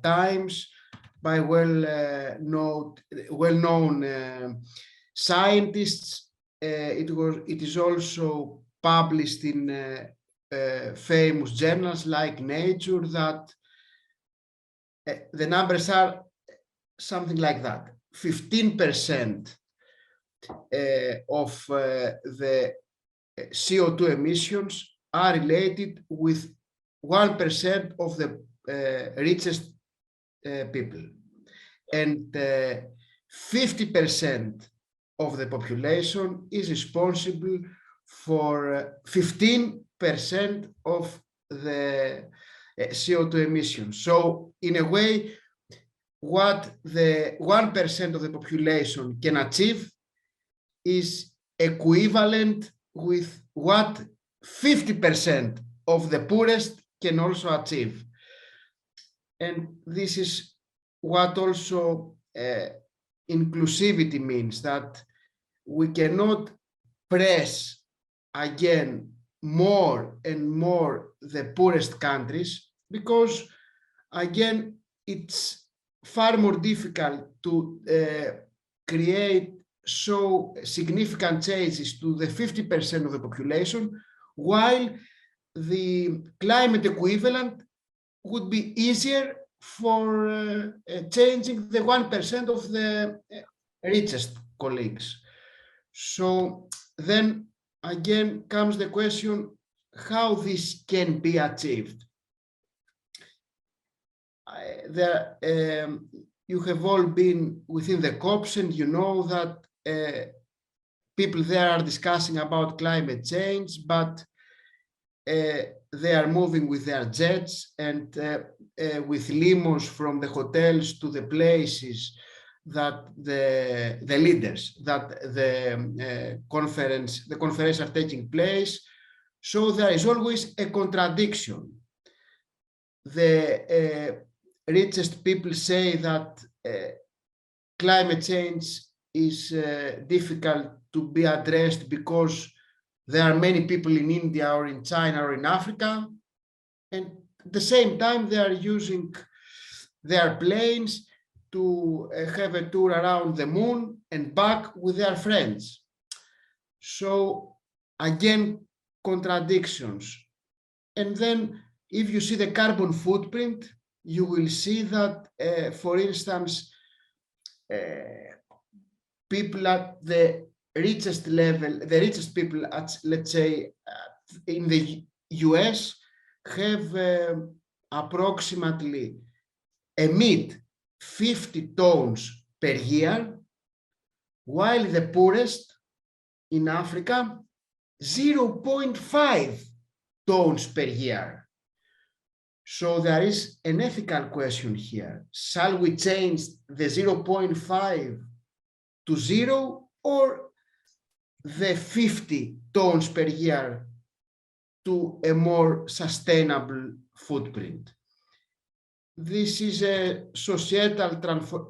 times by well-known scientists. It is also published in famous journals like Nature that the numbers are something like that. 15% of the CO2 emissions are related with 1% of the richest people, and 50% of the population is responsible for 15% of the CO2 emissions. So in a way, what the 1% of the population can achieve is equivalent with what 50% of the poorest can also achieve. And this is what also inclusivity means, that we cannot press again more and more the poorest countries, because again it's far more difficult to create so significant changes to the 50% of the population, while the climate equivalent would be easier for changing the 1% of the richest colleagues. So then again comes the question how this can be achieved. You have all been within the COPs, and you know that people there are discussing about climate change, but they are moving with their jets and with limos from the hotels to the places that the leaders, that the conference are taking place. So there is always a contradiction. The richest people say that climate change is difficult to be addressed because there are many people in India or in China or in Africa, and at the same time they are using their planes to have a tour around the moon and back with their friends. So again, contradictions. And then if you see the carbon footprint, you will see that, for instance, people at the richest level, the richest people at, let's say, in the US have approximately emit 50 tons per year, while the poorest in Africa, 0.5 tons per year. So there is an ethical question here. Shall we change the 0.5 to 0 or the 50 tons per year to a more sustainable footprint? This is a societal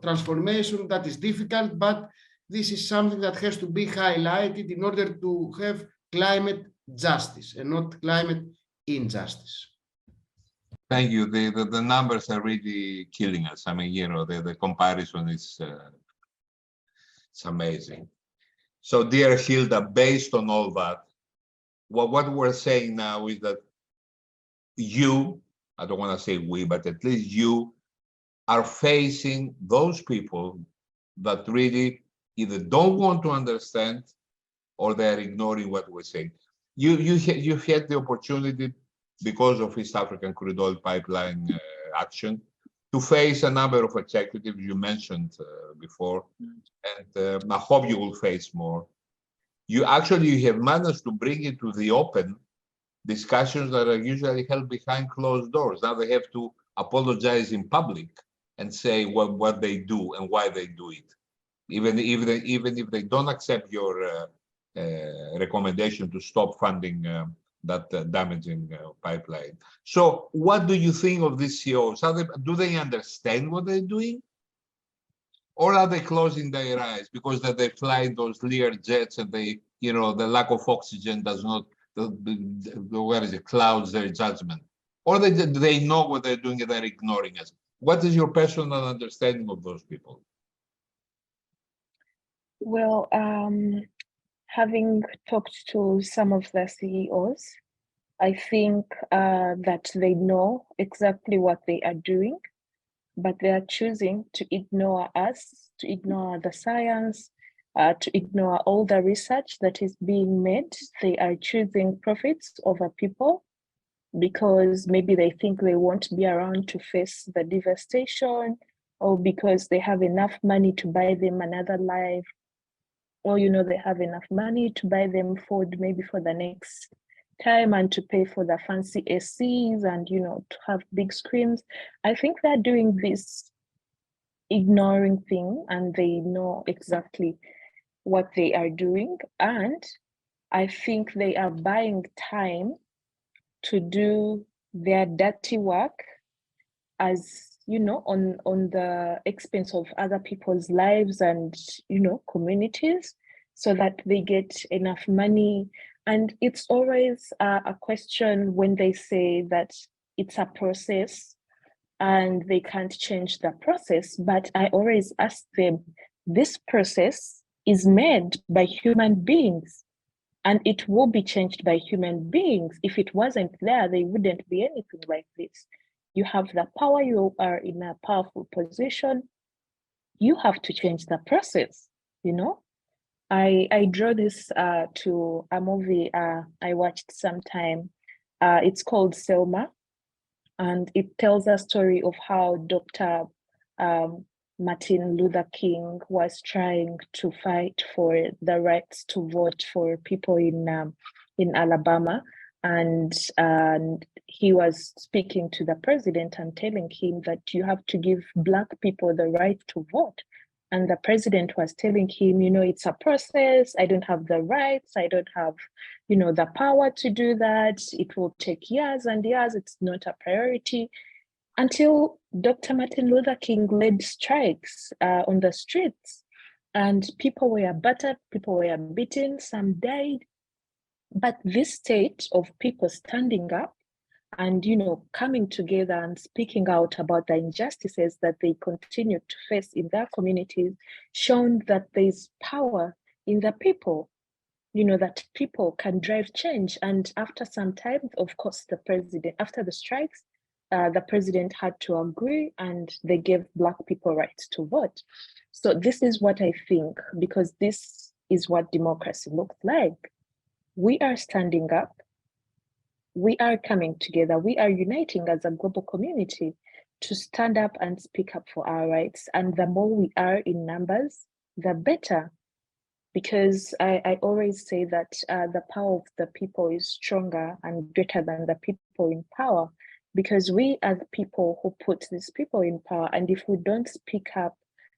transformation that is difficult, but this is something that has to be highlighted in order to have climate justice and not climate injustice. Thank you. The numbers are really killing us. I mean, you know, the comparison is it's amazing. So, dear Hilda, based on all that, what we're saying now is that you, I don't want to say we, but at least you are facing those people that really either don't want to understand or they're ignoring what we're saying. You've had the opportunity, because of East African crude oil pipeline action, to face a number of executives you mentioned before, and I hope you will face more. You have managed to bring it to the open discussions that are usually held behind closed doors. Now they have to apologize in public and say what they do and why they do it, even if they don't accept your recommendation to stop funding that damaging pipeline. So what do you think of these CEOs? Do they understand what they're doing? Or are they closing their eyes because that they fly those Lear jets and they, you know, the lack of oxygen does not, clouds their judgment? Or they know what they're doing and they're ignoring us? What is your personal understanding of those people? Well, having talked to some of the CEOs, I think that they know exactly what they are doing, but they are choosing to ignore us, to ignore the science, to ignore all the research that is being made. They are choosing profits over people because maybe they think they won't be around to face the devastation, or because they have enough money to buy them another life, or, you know, they have enough money to buy them food maybe for the next time and to pay for the fancy ACs and, you know, to have big screens. I think they're doing this ignoring thing, and they know exactly what they are doing. And I think they are buying time to do their dirty work, as, you know, on the expense of other people's lives and, you know, communities, so that they get enough money. And it's always a question when they say that it's a process and they can't change the process. But I always ask them, this process is made by human beings and it will be changed by human beings. If it wasn't there, there wouldn't be anything like this. You have the power, you are in a powerful position. You have to change the process, you know? I draw this to a movie I watched sometime. It's called Selma, and it tells a story of how Dr. Martin Luther King was trying to fight for the rights to vote for people in Alabama, and he was speaking to the president and telling him that you have to give Black people the right to vote. And the president was telling him, you know, it's a process. I don't have the rights. I don't have, you know, the power to do that. It will take years and years. It's not a priority. Until Dr. Martin Luther King led strikes on the streets, and people were battered, people were beaten, some died. But this state of people standing up and, you know, coming together and speaking out about the injustices that they continue to face in their communities, shown that there's power in the people, you know, that people can drive change. And after some time, of course, the president, after the strikes, the president had to agree, and they gave Black people rights to vote. So this is what I think, because this is what democracy looks like. We are standing up. We are coming together. We are uniting as a global community to stand up and speak up for our rights. And the more we are in numbers, the better. because I always say that the power of the people is stronger and greater than the people in power, because we are the people who put these people in power, and if we don't speak up,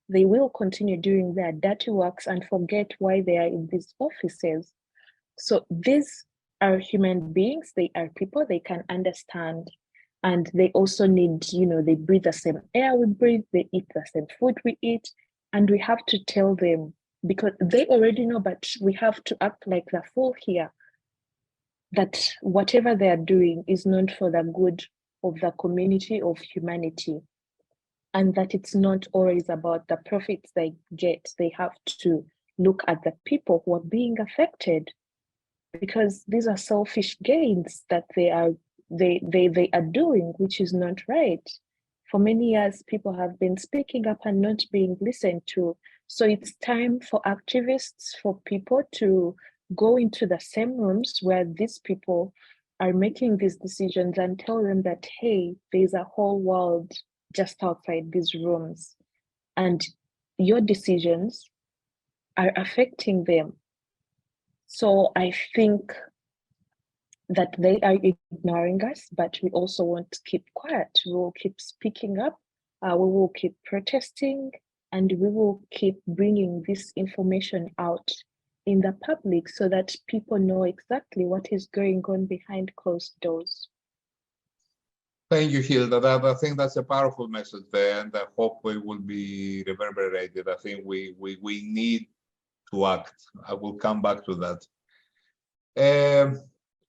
they will continue doing their dirty works and forget why they are in these offices. So these are human beings, they are people, they can understand, and they also need, you know, they breathe the same air we breathe, they eat the same food we eat, and we have to tell them, because they already know, but we have to act like the fool here, that whatever they are doing is not for the good of the community, of humanity, and that it's not always about the profits they get. They have to look at the people who are being affected, because these are selfish gains that they are doing, which is not right. For many years, people have been speaking up and not being listened to. So it's time for activists, for people to go into the same rooms where these people are making these decisions and tell them that, hey, there's a whole world just outside these rooms, and your decisions are affecting them. So I think that they are ignoring us, but we also won't keep quiet. We will keep speaking up, we will keep protesting, and we will keep bringing this information out in the public so that people know exactly what is going on behind closed doors. Thank you, Hilda. I think that's a powerful message there, and I hope it will be reverberated. I think we need to act. I will come back to that.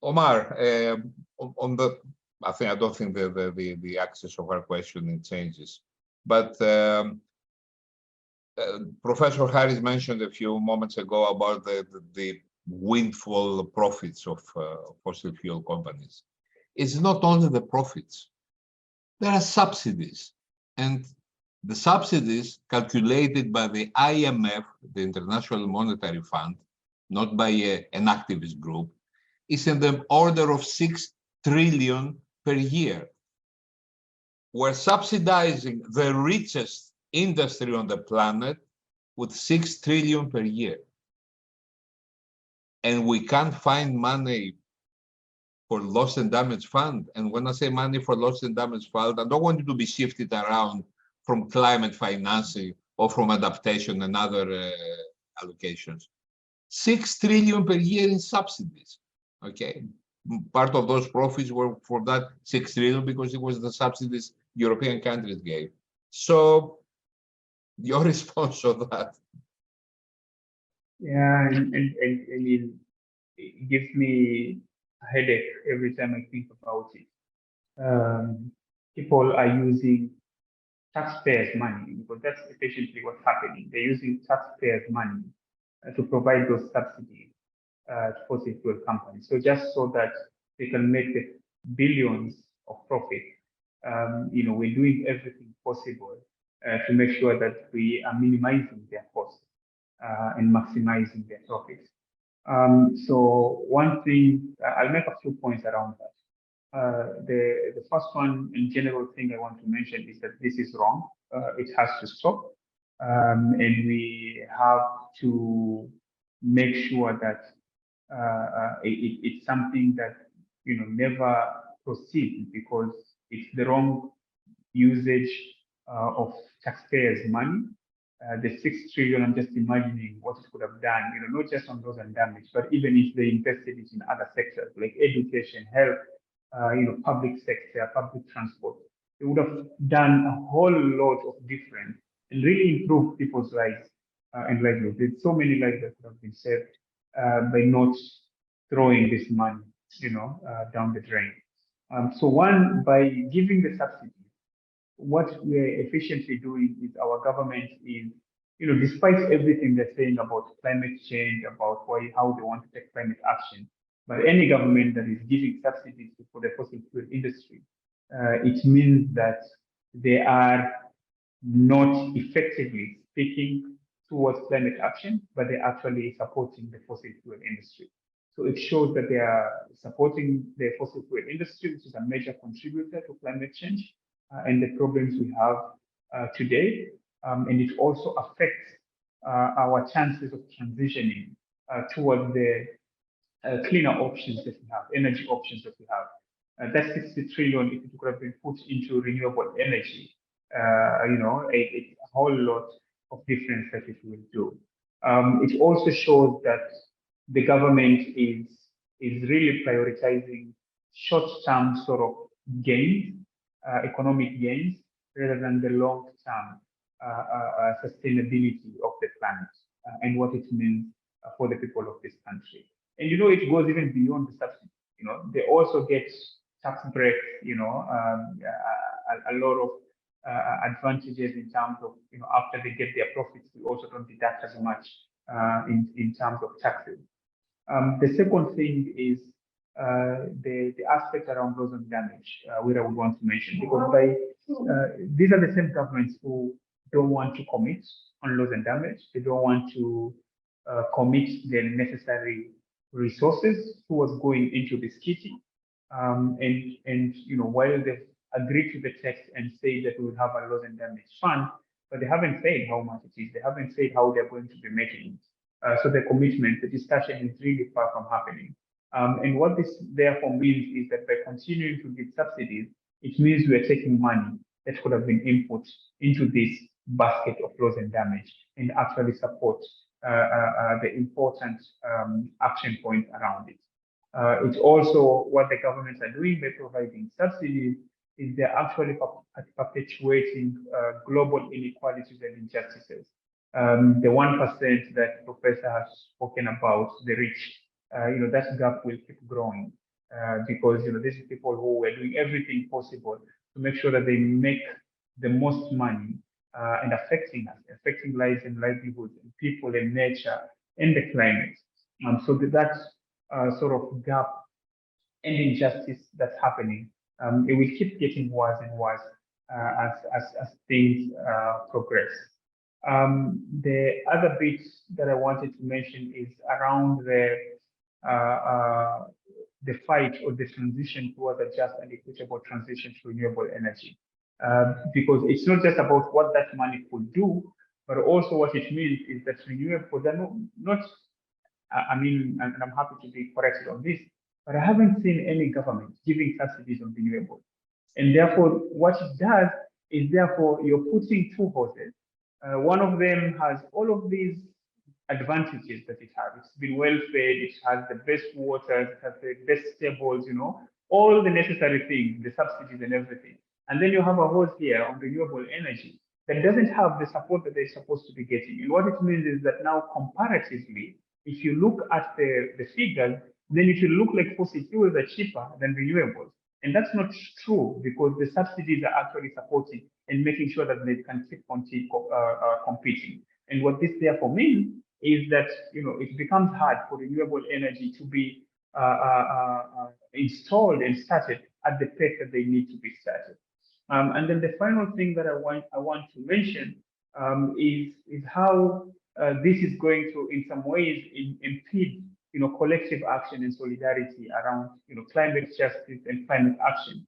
Omar, on the, I don't think the axis of our question changes, but Professor Harris mentioned a few moments ago about the windfall profits of fossil fuel companies. It's not only the profits. There are subsidies, and the subsidies calculated by the IMF, the International Monetary Fund, not by an activist group, is in the order of 6 trillion per year. We're subsidizing the richest industry on the planet with 6 trillion per year. And we can't find money for loss and damage fund. And when I say money for loss and damage fund, I don't want it to be shifted around from climate financing or from adaptation and other allocations. 6 trillion per year in subsidies, okay? Part of those profits were for that 6 trillion because it was the subsidies European countries gave. So your response to that? Yeah, and it gives me a headache every time I think about it. People are using taxpayers' money, because that's essentially what's happening. They're using taxpayers' money to provide those subsidies to fossil fuel companies. So just so that they can make the billions of profit, we're doing everything possible to make sure that we are minimizing their costs and maximizing their profits. So one thing, I'll make a few points around that. The first one and general thing I want to mention is that this is wrong. It has to stop, and we have to make sure that it's something that never proceeds, because it's the wrong usage of taxpayers' money. The 6 trillion, I'm just imagining what it could have done, not just on loss and damage, but even if they invested it in other sectors like education, health, public sector, public transport, it would have done a whole lot of difference and really improved people's lives and livelihoods. There's so many lives that could have been saved by not throwing this money, down the drain. So one, by giving the subsidy, what we're efficiently doing is our government is, despite everything they're saying about climate change, about how they want to take climate action, but any government that is giving subsidies for the fossil fuel industry, it means that they are not effectively speaking towards climate action, but they're actually supporting the fossil fuel industry. So it shows that they are supporting the fossil fuel industry, which is a major contributor to climate change and the problems we have today. And it also affects our chances of transitioning towards the cleaner options that we have, energy options that we have. That 60 trillion, if it could have been put into renewable energy, a whole lot of difference that it will do. It also shows that the government is really prioritizing short-term sort of gains, economic gains, rather than the long-term sustainability of the planet and what it means for the people of this country. And it goes even beyond the subsidy. They also get tax breaks. A lot of advantages in terms of after they get their profits, we also don't deduct as much in terms of taxes. The second thing is the aspect around loss and damage, where I would want to mention, because these are the same governments who don't want to commit on loss and damage. They don't want to commit the necessary resources towards going into this kitty. While they've agreed to the text and say that we will have a loss and damage fund, but they haven't said how much it is. They haven't said how they're going to be making it. So the commitment, the discussion is really far from happening. And what this therefore means is that by continuing to give subsidies, it means we are taking money that could have been input into this basket of loss and damage and actually support the important action point around it. It's also what the governments are doing by providing subsidies is they're actually perpetuating global inequalities and injustices. The 1% that Professor has spoken about, the rich, that gap will keep growing because these are people who are doing everything possible to make sure that they make the most money and affecting lives and livelihoods and people and nature and the climate. So that sort of gap and injustice that's happening, it will keep getting worse and worse as things progress. The other bit that I wanted to mention is around the fight or the transition towards a just and equitable transition to renewable energy. Because it's not just about what that money could do, but also what it means is that renewables are not and I'm happy to be corrected on this, but I haven't seen any government giving subsidies on renewables. And therefore, what it does is therefore you're putting two horses. One of them has all of these advantages that it has. It's been well fed, it has the best water, it has the best stables, all the necessary things, the subsidies and everything. And then you have a horse here on renewable energy that doesn't have the support that they're supposed to be getting. And what it means is that now comparatively, if you look at the figures, then it will look like fossil fuels are cheaper than renewables. And that's not true because the subsidies are actually supporting and making sure that they can keep competing. And what this therefore means is that it becomes hard for renewable energy to be installed and started at the pace that they need to be started. And then the final thing that I want to mention is how this is going to, in some ways, impede collective action and solidarity around climate justice and climate action.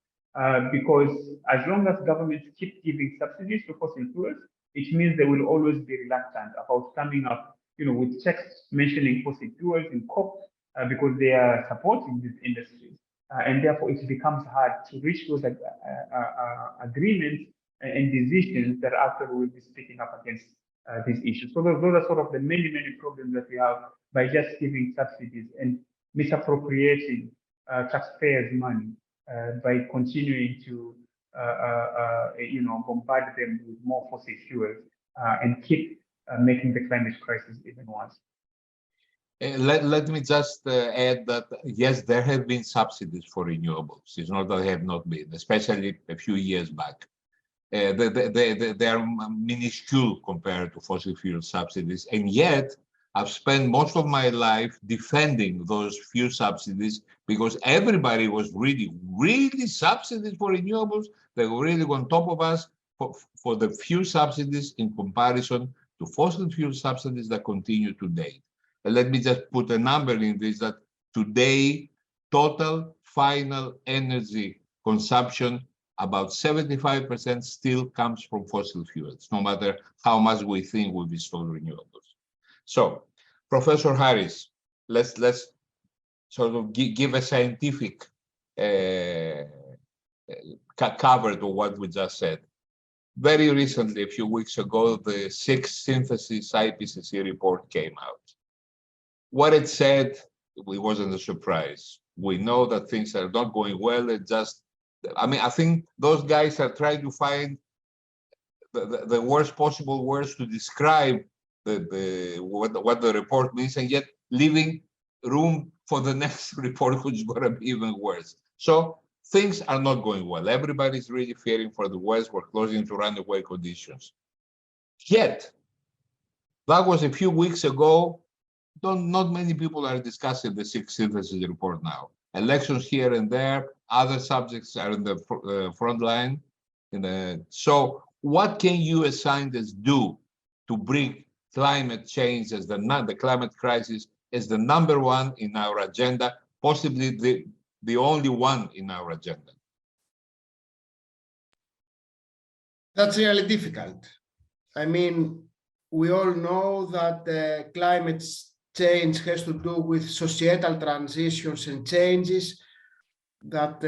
Because as long as governments keep giving subsidies to fossil fuels, it means they will always be reluctant about coming up with checks mentioning fossil fuels in COP because they are supporting these industries. And therefore, it becomes hard to reach those agreements and decisions that actually will be speaking up against these issues. So those are sort of the many problems that we have by just giving subsidies and misappropriating taxpayers' money by continuing to bombard them with more fossil fuels and keep making the climate crisis even worse. Let me just add that, yes, there have been subsidies for renewables. It's not that they have not been, especially a few years back. They are minuscule compared to fossil fuel subsidies. And yet, I've spent most of my life defending those few subsidies because everybody was really subsidies for renewables. They were really on top of us for the few subsidies in comparison to fossil fuel subsidies that continue today. Let me just put a number in this, that today, total final energy consumption, about 75% still comes from fossil fuels, no matter how much we think we've installed renewables. So, Professor Harris, let's sort of give a scientific cover to what we just said. Very recently, a few weeks ago, the sixth synthesis IPCC report came out. What it said, it wasn't a surprise. We know that things are not going well. It just, I mean, I think those guys are trying to find the worst possible words to describe what the report means, and yet leaving room for the next report, which is going to be even worse. So things are not going well. Everybody's really fearing for the West. We're closing to runaway conditions. Yet, that was a few weeks ago. Not many people are discussing the sixth synthesis report now. Elections here and there, other subjects are in the front line. So what can you as scientists do to bring climate change as the climate crisis as the number one in our agenda, possibly the only one in our agenda? That's really difficult. I mean, we all know that climate change has to do with societal transitions and changes that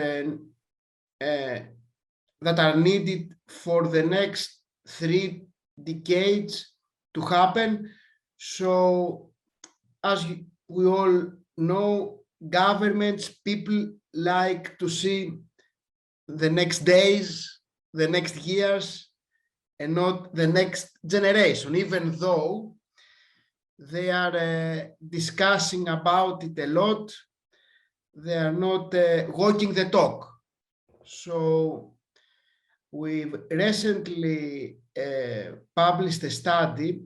are needed for the next 3 decades to happen. So, as we all know, governments, people like to see the next days, the next years, and not the next generation, even though they are discussing about it a lot. They are not walking the talk. So we've recently published a study.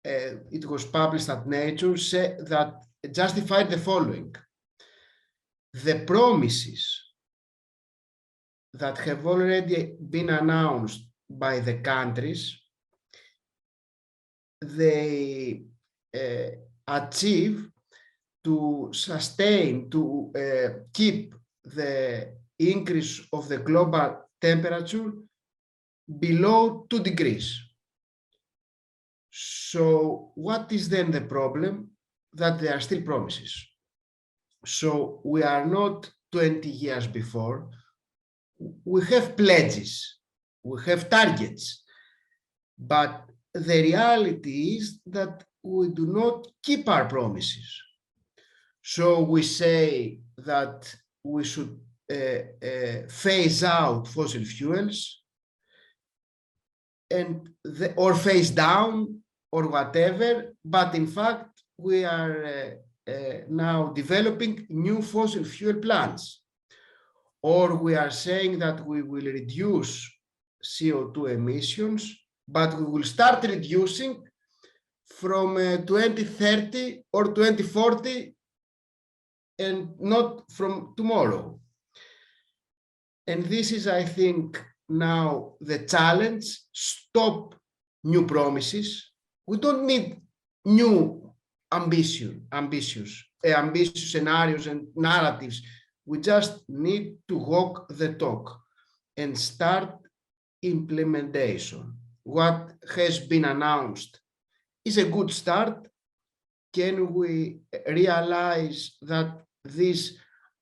It was published at Nature that justified the following: the promises that have already been announced by the countries, they achieve to sustain, to keep the increase of the global temperature below 2 degrees. So what is then the problem? That there are still promises. So we are not 20 years before. We have pledges, we have targets, but the reality is that we do not keep our promises. So we say that we should phase out fossil fuels or phase down or whatever, but in fact we are now developing new fossil fuel plants. Or we are saying that we will reduce CO2 emissions, but we will start reducing from 2030 or 2040 and not from tomorrow. And this is, I think, now the challenge. Stop new promises. We don't need new ambitious scenarios and narratives. We just need to walk the talk and start implementation. What has been announced is a good start. Can we realize that these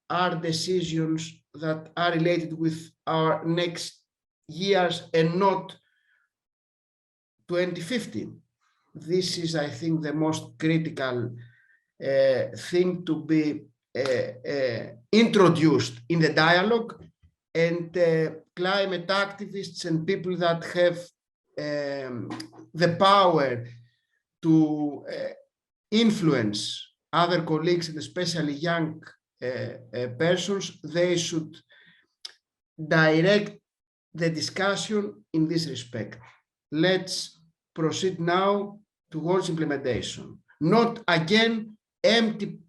are decisions that are related with our next years and not 2050? This is, I think, the most critical thing to be introduced in the dialogue, and climate activists and people that have the power to influence other colleagues, and especially young persons, they should direct the discussion in this respect. Let's proceed now towards implementation, not again empty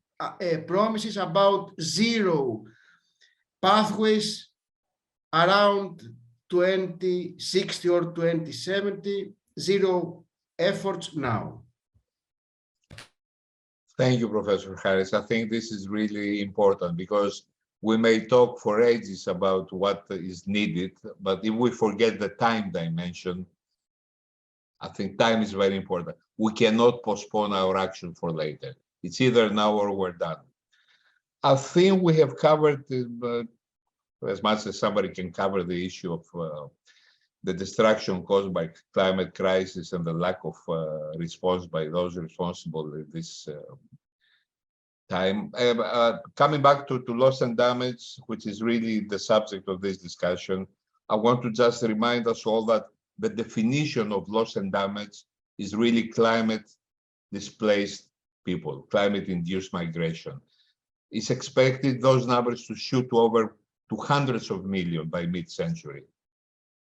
promises about zero pathways around 2060 or 2070, zero efforts now. Thank you, Professor Harris. I think this is really important because we may talk for ages about what is needed, but if we forget the time dimension, I think time is very important. We cannot postpone our action for later. It's either now or we're done. I think we have covered as much as somebody can cover the issue of the destruction caused by climate crisis and the lack of response by those responsible at this time. Coming back to loss and damage, which is really the subject of this discussion, I want to just remind us all that the definition of loss and damage is really climate displaced people, climate induced migration. It's expected those numbers to shoot over to hundreds of millions by mid-century.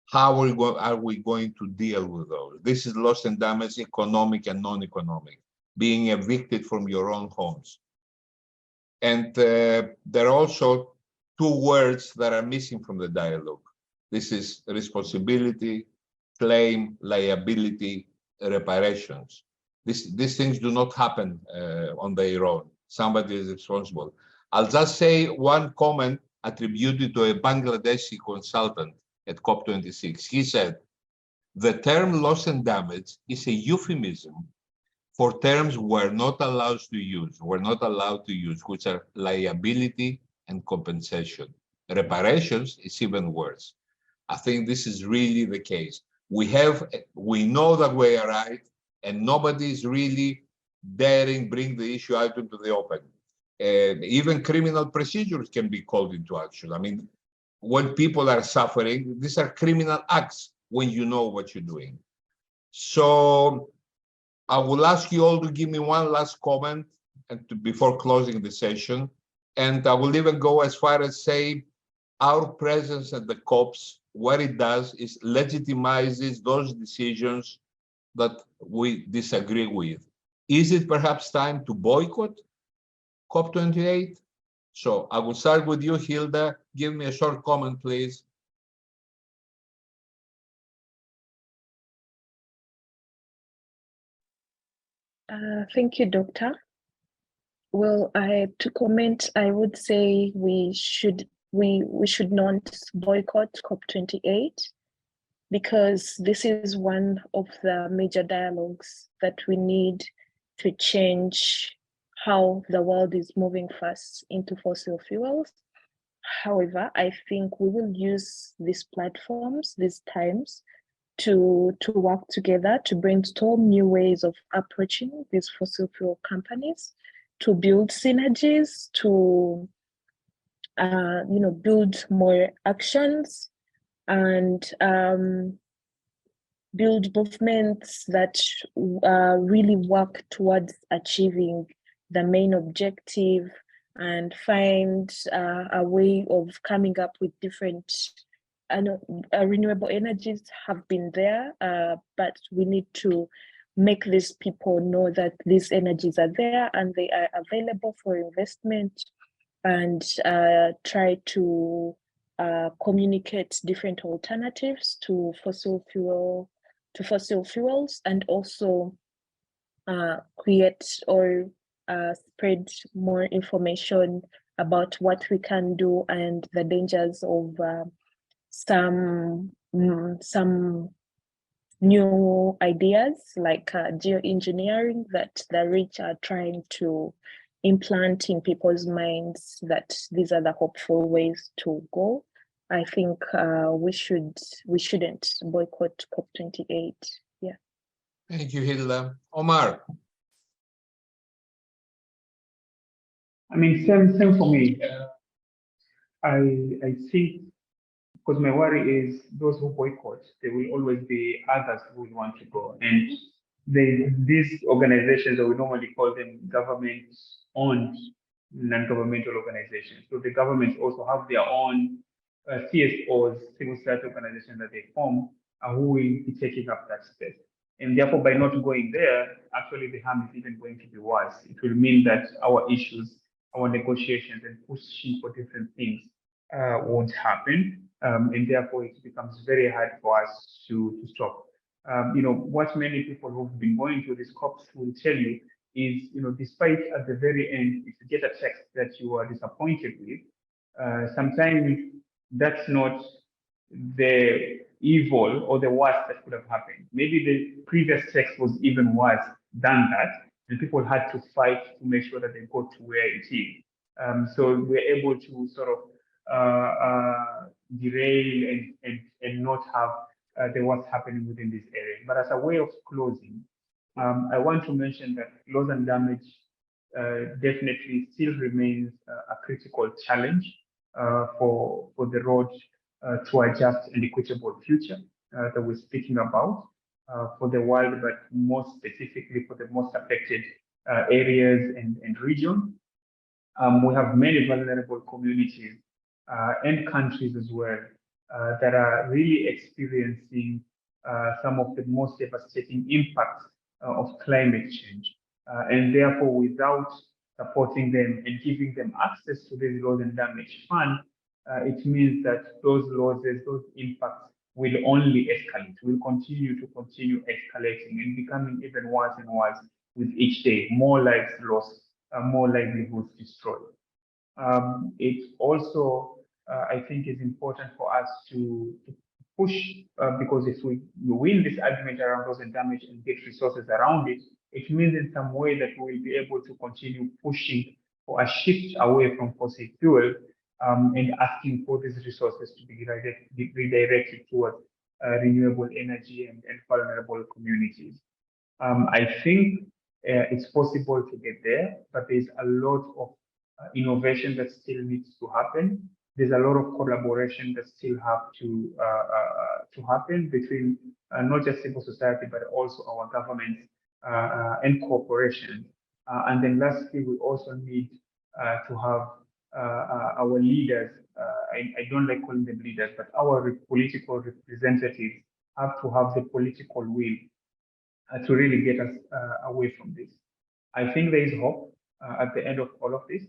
How are we going to deal with those? This is loss and damage, economic and non-economic, being evicted from your own homes. And there are also two words that are missing from the dialogue. This is responsibility, claim, liability, reparations. These things do not happen on their own. Somebody is responsible. I'll just say one comment attributed to a Bangladeshi consultant at COP26. He said, the term loss and damage is a euphemism for terms we're not allowed to use, which are liability and compensation. Reparations is even worse. I think this is really the case. We know that we are right, and nobody is really daring bring the issue out into the open. Even criminal procedures can be called into action. I mean, when people are suffering, these are criminal acts when you know what you're doing. So I will ask you all to give me one last comment before closing the session. And I will even go as far as say our presence at the COPs, what it does is legitimizes those decisions that we disagree with. Is it perhaps time to boycott COP28? So I will start with you, Hilda. Give me a short comment, please. Thank you, Doctor. Well, to comment, I would say we should not boycott COP28 because this is one of the major dialogues that we need to change how the world is moving fast into fossil fuels. However, I think we will use these platforms, these times, to work together to brainstorm new ways of approaching these fossil fuel companies, to build synergies, to build more actions and build movements that really work towards achieving the main objective and find a way of coming up with different renewable energies have been there, but we need to make these people know that these energies are there and they are available for investment, and try to communicate different alternatives to fossil fuels, and also create or spread more information about what we can do and the dangers of some new ideas like geoengineering that the rich are trying to implant in people's minds, that these are the hopeful ways to go. I think we shouldn't boycott COP28. Yeah. Thank you, Hilda. Omar. I mean, same for me. I think, because my worry is those who boycott, there will always be others who will want to go. And these organizations, that we normally call them government-owned non-governmental organizations. So the governments also have their own CSOs, civil society organizations that they form, who will be taking up that space. And therefore, by not going there, actually the harm is even going to be worse. It will mean that our issues, our negotiations and pushing for different things won't happen. And therefore it becomes very hard for us to stop. What many people who've been going to these COPs will tell you is, despite at the very end, if you get a text that you are disappointed with, sometimes that's not the evil or the worst that could have happened. Maybe the previous text was even worse than that, and people had to fight to make sure that they got to where it is. So we're able to sort of derail and not have the what's happening within this area. But as a way of closing, I want to mention that loss and damage definitely still remains a critical challenge for the road to a just and equitable future that we're speaking about for the world, but more specifically for the most affected areas and regions. We have many vulnerable communities and countries as well that are really experiencing some of the most devastating impacts of climate change. And therefore, without supporting them and giving them access to this loss and damage fund, it means that those losses, those impacts will only escalate, will continue escalating and becoming even worse and worse with each day, more lives lost, more livelihoods destroyed. It also, I think, is important for us to push, because if we win this argument around loss and damage and get resources around it, it means in some way that we will be able to continue pushing for a shift away from fossil fuel and asking for these resources to be redirected towards renewable energy and vulnerable communities. I think it's possible to get there, but there's a lot of innovation that still needs to happen. There's a lot of collaboration that still have to happen between not just civil society, but also our governments and corporations. And then lastly, we also need to have our leaders, I don't like calling them leaders, but our political representatives have to have the political will to really get us away from this. I think there is hope at the end of all of this,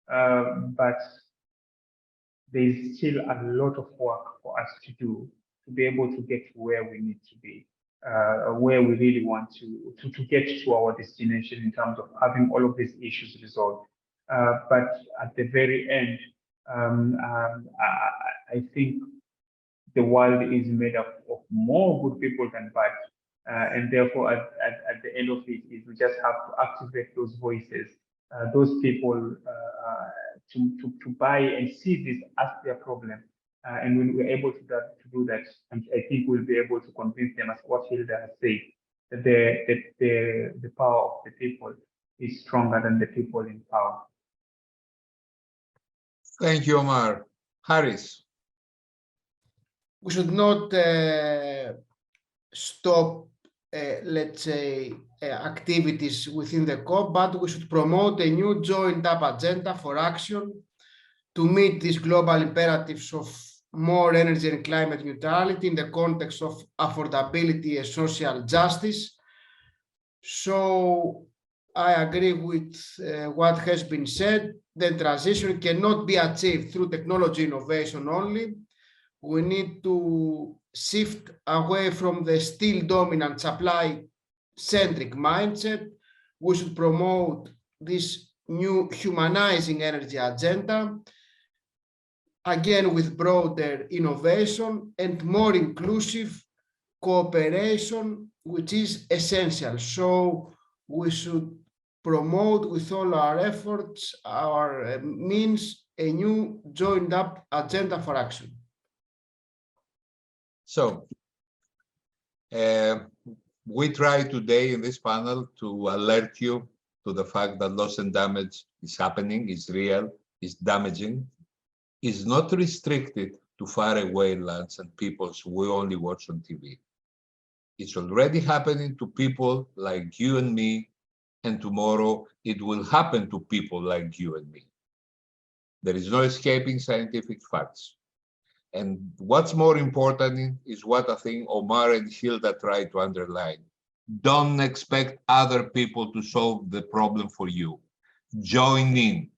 but there's still a lot of work for us to do to be able to get to where we need to be, where we really want to get to our destination in terms of having all of these issues resolved. But at the very end, I think the world is made up of more good people than bad. And therefore, at the end of it, is we just have to activate those voices, those people to buy and see this as their problem. And when we're able to do that, I think we'll be able to convince them, as what Hilda has said, that the power of the people is stronger than the people in power. Thank you, Omar. Harris. We should not stop, let's say, activities within the COP, but we should promote a new joined-up agenda for action to meet these global imperatives of more energy and climate neutrality in the context of affordability and social justice. So I agree with what has been said. The transition cannot be achieved through technology innovation only. We need to shift away from the still dominant supply-centric mindset. We should promote this new humanizing energy agenda, again with broader innovation and more inclusive cooperation, which is essential. So we should promote with all our efforts, our means, a new joined up agenda for action. So we try today in this panel to alert you to the fact that loss and damage is happening, is real, is damaging, is not restricted to faraway lands and peoples we only watch on TV. It's already happening to people like you and me, and tomorrow it will happen to people like you and me. There is no escaping scientific facts. And what's more important is what I think Omar and Hilda try to underline. Don't expect other people to solve the problem for you. Join in.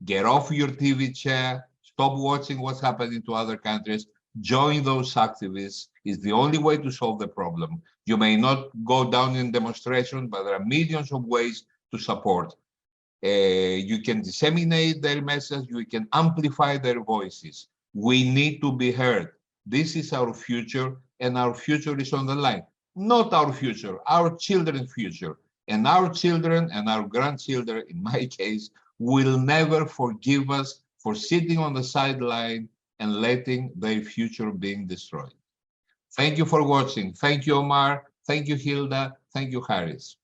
Get off your TV chair. Stop watching what's happening to other countries. Join those activists. It's the only way to solve the problem. You may not go down in demonstration, but there are millions of ways to support. You can disseminate their message. You can amplify their voices. We need to be heard. This is our future, and our future is on the line. Not our future, our children's future. And our children and our grandchildren, in my case, will never forgive us for sitting on the sideline and letting their future being destroyed. Thank you for watching. Thank you, Omar. Thank you, Hilda. Thank you, Harris.